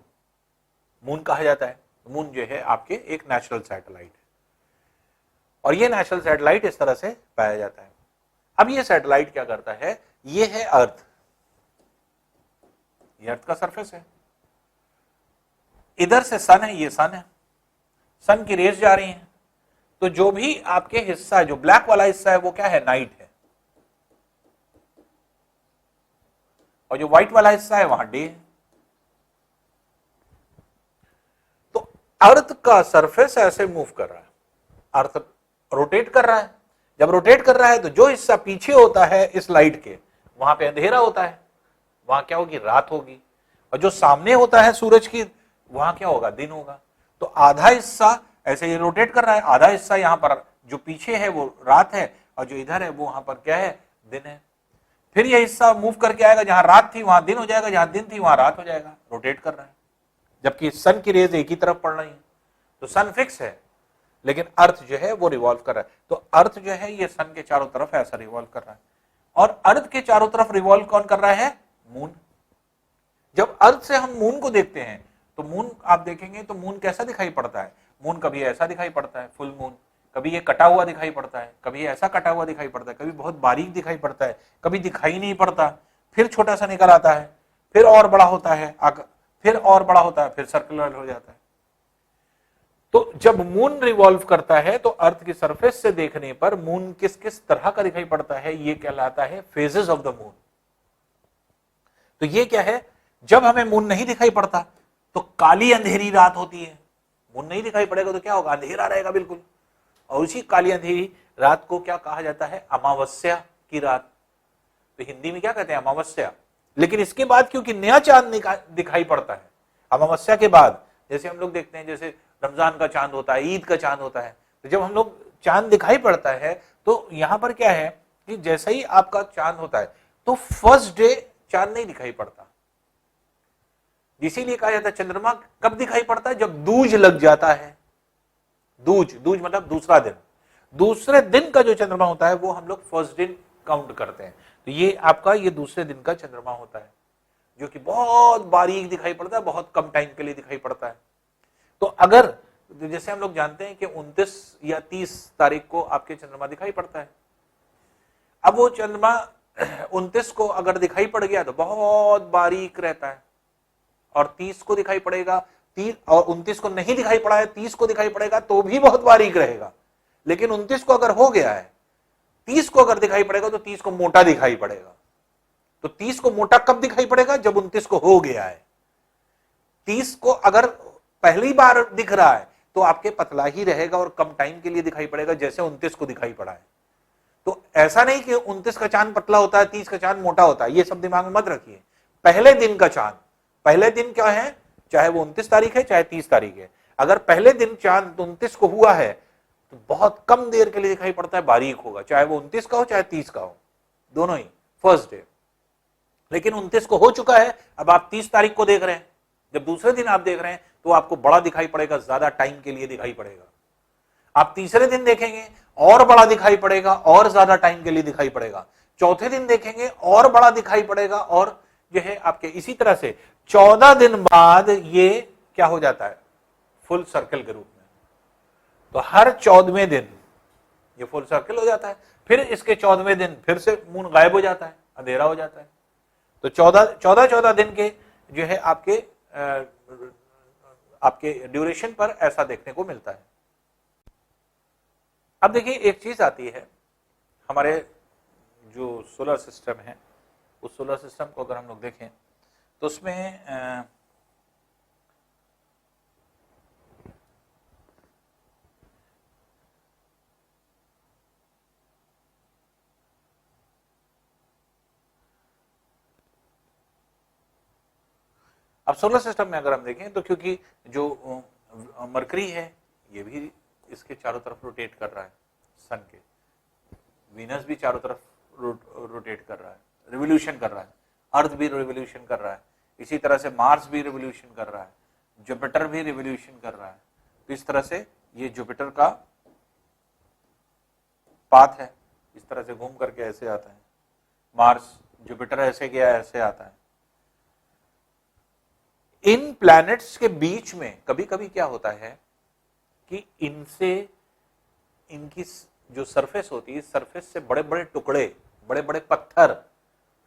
मून कहा जाता है। मून जो है आपके एक नेचुरल सैटेलाइट है, और ये नेचुरल सैटेलाइट इस तरह से पाया जाता है। अब ये सैटेलाइट क्या करता है, ये है अर्थ, ये अर्थ का सरफेस है, इधर से सन है, ये सन है, सन की रेज जा रही हैं, तो जो भी आपके हिस्सा है, जो ब्लैक वाला हिस्सा है वो क्या है, नाइट है, और जो व्हाइट वाला हिस्सा है वहां डे है। तो अर्थ का सरफेस ऐसे मूव कर रहा है, अर्थ रोटेट कर रहा है। जब रोटेट कर रहा है तो जो हिस्सा पीछे होता है इस लाइट के, वहां पे अंधेरा होता है, वहां क्या होगी, रात होगी, और जो सामने होता है सूरज की, वहां क्या होगा, दिन होगा। तो आधा हिस्सा ऐसे ये रोटेट कर रहा है, आधा हिस्सा यहां पर जो पीछे है वो रात है, और जो इधर है वो वहां पर क्या है, दिन है। फिर यह हिस्सा मूव करके आएगा, जहां रात थी वहां दिन हो जाएगा, जहां दिन थी वहां रात हो जाएगा, रोटेट कर रहा है। जबकि सन की रेज एक ही तरफ पड़ रही है, तो सन फिक्स है, लेकिन अर्थ जो है वो रिवॉल्व कर रहा है। तो अर्थ जो है ये सन के चारों तरफ ऐसा रिवॉल्व कर रहा है, और अर्थ के चारों तरफ रिवॉल्व कौन कर रहा है? मून। जब अर्थ से हम मून को देखते हैं तो मून आप देखेंगे तो मून कैसा दिखाई पड़ता है? मून कभी ऐसा दिखाई पड़ता है फुल मून, कभी ये कटा हुआ दिखाई पड़ता है, कभी ऐसा कटा हुआ दिखाई पड़ता है, कभी बहुत बारीक दिखाई पड़ता है, कभी दिखाई नहीं पड़ता, फिर छोटा सा निकल आता है, फिर और बड़ा होता है, फिर और बड़ा होता है, फिर सर्कुलर हो जाता है। तो जब मून रिवॉल्व करता है तो अर्थ की सरफेस से देखने पर मून किस किस तरह का दिखाई पड़ता है, ये कहलाता है फेजेस ऑफ द मून। तो ये क्या है? जब हमें मून नहीं दिखाई पड़ता तो काली अंधेरी रात होती है। मून नहीं दिखाई पड़ेगा तो क्या होगा? अंधेरा रहेगा बिल्कुल। और उसी काली अंधेरी रात को क्या कहा जाता है? अमावस्या की रात। तो हिंदी में क्या कहते हैं? अमावस्या। लेकिन इसके बाद क्योंकि नया चांद दिखाई पड़ता है अमावस्या के बाद, जैसे हम लोग देखते हैं जैसे रमजान का चांद होता है, ईद का चांद होता है, तो जब हम लोग चांद दिखाई पड़ता है तो यहां पर क्या है कि जैसे ही आपका चांद होता है तो फर्स्ट डे चांद नहीं दिखाई पड़ता। इसीलिए कहा जाता है चंद्रमा कब दिखाई पड़ता है? जब दूज लग जाता है। दूज मतलब दूसरा दिन। दूसरे दिन का जो चंद्रमा होता है वो हम लोग फर्स्ट दिन काउंट करते हैं। तो ये आपका ये दूसरे दिन का चंद्रमा होता है, जो कि बहुत बारीक दिखाई पड़ता है, बहुत कम टाइम के लिए दिखाई पड़ता है। तो अगर जैसे हम लोग जानते हैं कि 29 या 30 तारीख को आपके चंद्रमा दिखाई पड़ता है। अब वो चंद्रमा 29 को अगर दिखाई पड़ गया तो बहुत बारीक रहता है, और 30 को दिखाई पड़ेगा, 30 और 29 को नहीं दिखाई पड़ा है, 30 को दिखाई पड़ेगा तो भी बहुत बारीक रहेगा। लेकिन 29 को अगर हो गया है, 30 को अगर दिखाई पड़ेगा तो 30 को मोटा दिखाई पड़ेगा। तो 30 को मोटा कब दिखाई पड़ेगा? जब 29 को हो गया है। 30 को अगर पहली बार दिख रहा है तो आपके पतला ही रहेगा और कम टाइम के लिए दिखाई पड़ेगा, जैसे 29 को दिखाई पड़ा है। तो ऐसा नहीं कि 29 का चांद पतला होता है, 30 का चांद मोटा होता है, ये सब दिमाग में मत रखिए। पहले दिन का चांद, पहले दिन क्या है, चाहे वो 29 तारीख है चाहे 30 तारीख है, अगर पहले दिन चांद 29 को हुआ है तो बहुत कम देर के लिए दिखाई पड़ता है, बारीक होगा, चाहे वो 29 का हो चाहे 30 का हो, दोनों ही फर्स्ट डे। लेकिन 29 को हो चुका है, अब आप 30 तारीख को देख रहे हैं, जब दूसरे दिन आप देख रहे हैं तो आपको बड़ा दिखाई पड़ेगा, ज्यादा टाइम के लिए दिखाई पड़ेगा। आप तीसरे दिन देखेंगे और बड़ा दिखाई पड़ेगा और ज्यादा टाइम के लिए दिखाई पड़ेगा। चौथे दिन देखेंगे और बड़ा दिखाई पड़ेगा, और जो है आपके इसी तरह से 14 दिन बाद ये क्या हो जाता है? फुल सर्कल के रूप में। तो हर 14वें दिन ये फुल सर्कल हो जाता है, फिर इसके 14वें दिन फिर से मून गायब हो जाता है, अंधेरा हो जाता है। तो 14 दिन के जो है आपके ड्यूरेशन पर ऐसा देखने को मिलता है। अब देखिए एक चीज आती है, हमारे जो सोलर सिस्टम है उस सोलर सिस्टम को अगर हम लोग देखें तो उसमें अब सोलर सिस्टम में अगर हम देखें तो क्योंकि जो मरकरी है ये भी इसके चारों तरफ रोटेट कर रहा है सन के, वीनस भी चारों तरफ रोटेट कर रहा है, रिवोल्यूशन कर रहा है, अर्थ भी रिवोल्यूशन कर रहा है, इसी तरह से मार्स भी रिवोल्यूशन कर रहा है, जुपिटर भी रिवोल्यूशन कर रहा है। तो इस तरह से ये जुपिटर का पाथ है, इस तरह से घूम करके ऐसे आता है, मार्स जुपिटर ऐसे गया ऐसे आता है। इन प्लैनेट्स के बीच में कभी कभी क्या होता है कि इनसे इनकी जो सरफेस होती है, सरफेस से बड़े बड़े टुकड़े, बड़े बड़े पत्थर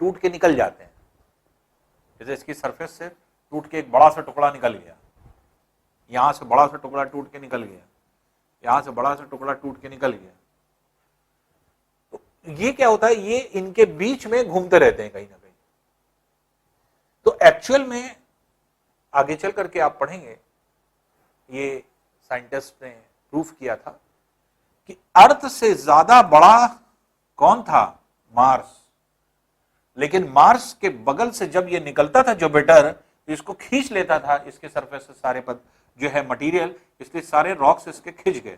टूट के निकल जाते हैं। जैसे इसकी सरफेस से टूट के एक बड़ा सा टुकड़ा निकल गया, यहां से बड़ा सा टुकड़ा टूट के निकल गया, यहां से बड़ा सा टुकड़ा टूट के निकल गया। तो ये क्या होता है, ये इनके बीच में घूमते रहते हैं कहीं ना कहीं। तो एक्चुअल में आगे चल करके आप पढ़ेंगे, ये साइंटिस्ट ने प्रूफ किया था कि अर्थ से ज्यादा बड़ा कौन था? मार्स। लेकिन मार्स के बगल से जब ये निकलता था जुपिटर, तो इसको खींच लेता था, इसके सरफेस से सारे पद जो है मटेरियल, इसलिए सारे रॉक्स इसके खिंच गए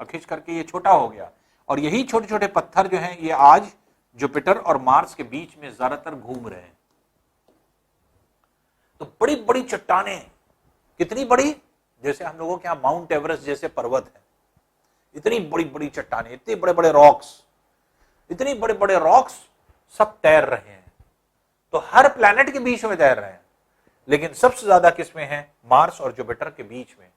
और खिंच करके ये छोटा हो गया। और यही छोटे छोटे पत्थर जो हैं ये आज जुपिटर और मार्स के बीच में ज्यादातर घूम रहे हैं। तो बड़ी बड़ी चट्टानें, कितनी बड़ी, जैसे हम लोगों के यहां माउंट एवरेस्ट जैसे पर्वत है, इतनी बड़ी बड़ी चट्टानें, इतने बड़े बड़े रॉक्स, इतनी बड़े बड़े रॉक्स सब तैर रहे हैं। तो हर प्लैनेट के बीच में तैर रहे हैं, लेकिन सबसे ज्यादा किसमें है? मार्स और जुपिटर के बीच में।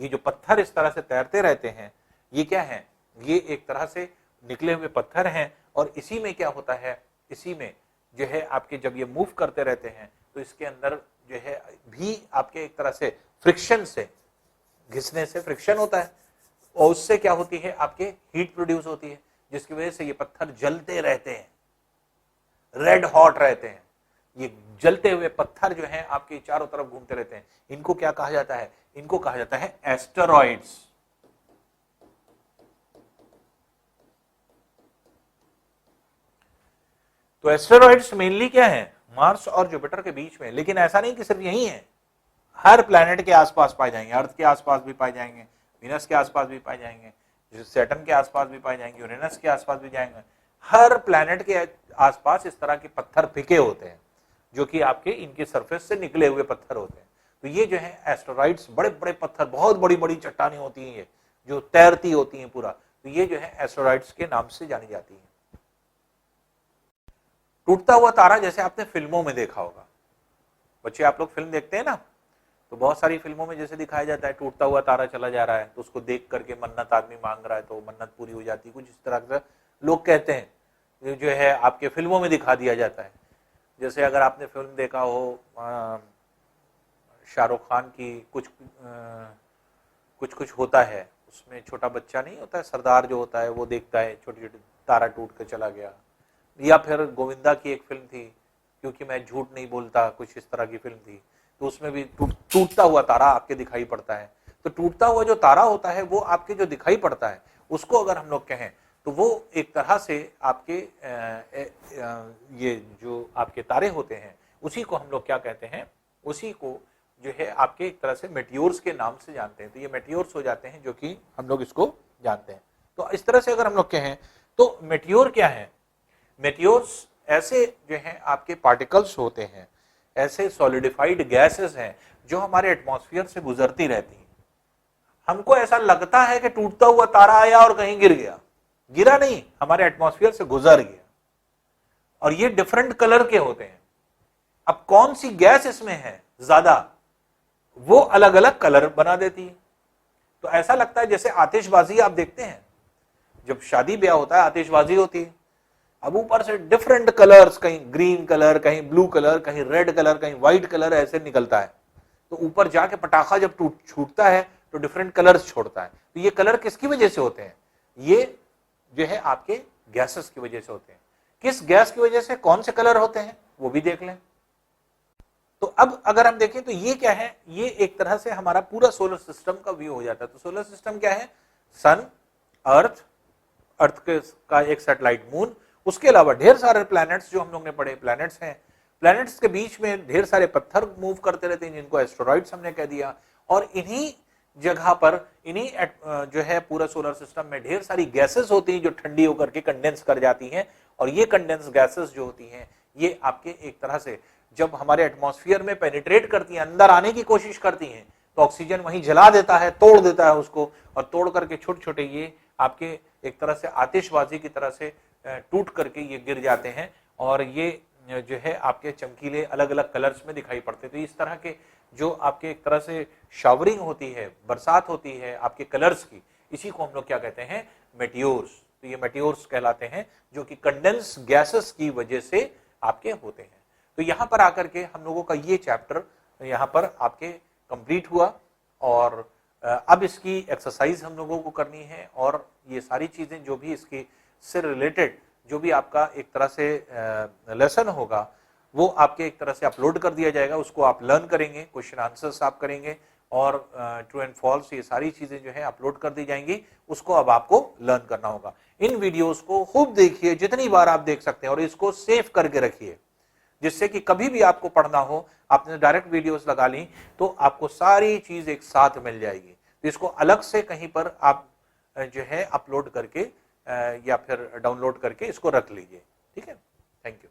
ये जो पत्थर इस तरह से तैरते रहते हैं, ये क्या है? ये एक तरह से निकले हुए पत्थर हैं, और इसी में क्या होता है, इसी में जो है आपके जब ये मूव करते रहते हैं तो इसके अंदर जो है भी आपके एक तरह से फ्रिक्शन से, घिसने से फ्रिक्शन होता है, और उससे क्या होती है? आपके हीट प्रोड्यूस होती है, जिसकी वजह से ये पत्थर जलते रहते हैं, रेड हॉट रहते हैं। ये जलते हुए पत्थर जो हैं आपके चारों तरफ घूमते रहते हैं। इनको क्या कहा जाता है? इनको कहा जाता है एस्टेरॉइड्स। तो एस्टेरॉइड्स मेनली क्या है? मार्स और जुपिटर के बीच में। लेकिन ऐसा नहीं कि सिर्फ यही है, हर प्लैनेट के आसपास पाए जाएंगे। अर्थ के आसपास भी पाए जाएंगे, वीनस के आसपास भी पाए जाएंगे, सैटर्न के आसपास भी पाए जाएंगे, यूरेनस के आसपास भी जाएंगे। हर प्लैनेट के आसपास इस तरह के पत्थर फिके होते हैं, जो कि आपके इनके सरफेस से निकले हुए पत्थर होते हैं। तो ये जो है एस्टेरॉइड्स, बड़े बड़े पत्थर, बहुत बड़ी बड़ी चट्टानें होती हैं, जो तैरती होती हैं पूरा। तो ये जो है एस्टेरॉइड्स के नाम से जानी जाती है। टूटता हुआ तारा जैसे आपने फिल्मों में देखा होगा, बच्चे आप लोग फिल्म देखते हैं ना, तो बहुत सारी फिल्मों में जैसे दिखाया जाता है टूटता हुआ तारा चला जा रहा है, तो उसको देख करके मन्नत आदमी मांग रहा है तो मन्नत पूरी हो जाती है, कुछ इस तरह से लोग कहते हैं। ये जो है आपके फिल्मों में दिखा दिया जाता है। जैसे अगर आपने फिल्म देखा हो शाहरुख खान की, कुछ कुछ होता है, उसमें छोटा बच्चा नहीं होता है, सरदार जो होता है, वो देखता है छोटे छोटे तारा टूट कर चला गया। या फिर गोविंदा की एक फिल्म थी, क्योंकि मैं झूठ नहीं बोलता, कुछ इस तरह की फिल्म थी, तो उसमें भी टूटता हुआ तारा आपके दिखाई पड़ता है। तो टूटता हुआ जो तारा होता है वो आपके जो दिखाई पड़ता है, उसको अगर हम लोग कहें तो वो एक तरह से आपके ये जो आपके तारे होते हैं, उसी को हम लोग क्या कहते हैं? उसी को जो है आपके एक तरह से मेटियोर्स के नाम से जानते हैं। तो ये मेटियोर्स हो जाते हैं, जो कि हम लोग इसको जानते हैं। तो इस तरह से अगर हम लोग कहें तो मेटियोर क्या है? मेटियोर्स ऐसे जो हैं आपके पार्टिकल्स होते हैं, ऐसे सॉलिडिफाइड गैसेस हैं जो हमारे एटमॉस्फेयर से गुजरती रहती हैं। हमको ऐसा लगता है कि टूटता हुआ तारा आया और कहीं गिर गया, गिरा नहीं, हमारे एटमॉस्फेयर से गुजर गया। और ये डिफरेंट कलर के होते हैं। अब कौन सी गैस इसमें है ज्यादा, वो अलग अलग कलर बना देती है। तो ऐसा लगता है जैसे आतिशबाजी आप देखते हैं, जब शादी ब्याह होता है आतिशबाजी होती है, अब ऊपर से डिफरेंट कलर्स, कहीं ग्रीन कलर, कहीं ब्लू कलर, कहीं रेड कलर, कहीं व्हाइट कलर ऐसे निकलता है। तो ऊपर जाके पटाखा जब छूटता है तो डिफरेंट कलर्स छोड़ता है। तो ये कलर किसकी वजह से होते हैं? ये जो है आपके गैसेस की वजह से होते हैं। किस गैस की वजह से कौन से कलर होते हैं वो भी देख लें। तो अब अगर हम देखें तो ये क्या है? ये एक तरह से हमारा पूरा सोलर सिस्टम का व्यू हो जाता है। तो सोलर सिस्टम क्या है? सन, अर्थ, अर्थ का एक सैटेलाइट मून, उसके अलावा ढेर सारे प्लैनेट्स जो हम लोग ने पढ़े, प्लैनेट्स हैं। प्लैनेट्स के बीच में ढेर सारे पत्थर मूव करते रहते हैं, जिनको एस्टेरॉइड्स हमने कह दिया। और इन्हीं जगह पर, इन्हीं जो है पूरा सोलर सिस्टम में ढेर सारी गैसेस होती हैं जो ठंडी होकर के कंडेंस कर जाती हैं। और ये कंडेंस गैसेस जो होती हैं, ये आपके एक तरह से जब हमारे एटमॉस्फेयर में पेनिट्रेट करती हैं, अंदर आने की कोशिश करती हैं, तो ऑक्सीजन वहीं जला देता है, तोड़ देता है उसको, और तोड़ करके छोटे छोटे ये आपके एक तरह से आतिशबाजी की तरह से टूट करके ये गिर जाते हैं। और ये जो है आपके चमकीले अलग अलग कलर्स में दिखाई पड़ते हैं। तो इस तरह के जो आपके एक तरह से शावरिंग होती है, बरसात होती है आपके कलर्स की, इसी को हम लोग क्या कहते हैं? मेटियोर्स। तो ये मेटियोर्स कहलाते हैं, जो कि कंडेंस गैसेस की वजह से आपके होते हैं। तो यहां पर आकर के हम लोगों का ये चैप्टर यहां पर आपके कंप्लीट हुआ। और अब इसकी एक्सरसाइज हम लोगों को करनी है, और ये सारी चीजें जो भी इसके से रिलेटेड जो भी आपका एक तरह से लेसन होगा, वो आपके एक तरह से अपलोड कर दिया जाएगा। उसको आप लर्न करेंगे, क्वेश्चन आंसर्स आप करेंगे, और ट्रू एंड फॉल्स ये सारी चीजें जो है अपलोड कर दी जाएंगी। उसको अब आपको लर्न करना होगा। इन वीडियोस को खूब देखिए, जितनी बार आप देख सकते हैं, और इसको सेव करके रखिए, जिससे कि कभी भी आपको पढ़ना हो, आपने डायरेक्ट वीडियोस लगा ली तो आपको सारी चीज एक साथ मिल जाएगी। तो इसको अलग से कहीं पर आप जो है अपलोड करके या फिर डाउनलोड करके इसको रख लीजिए। ठीक है, थैंक यू।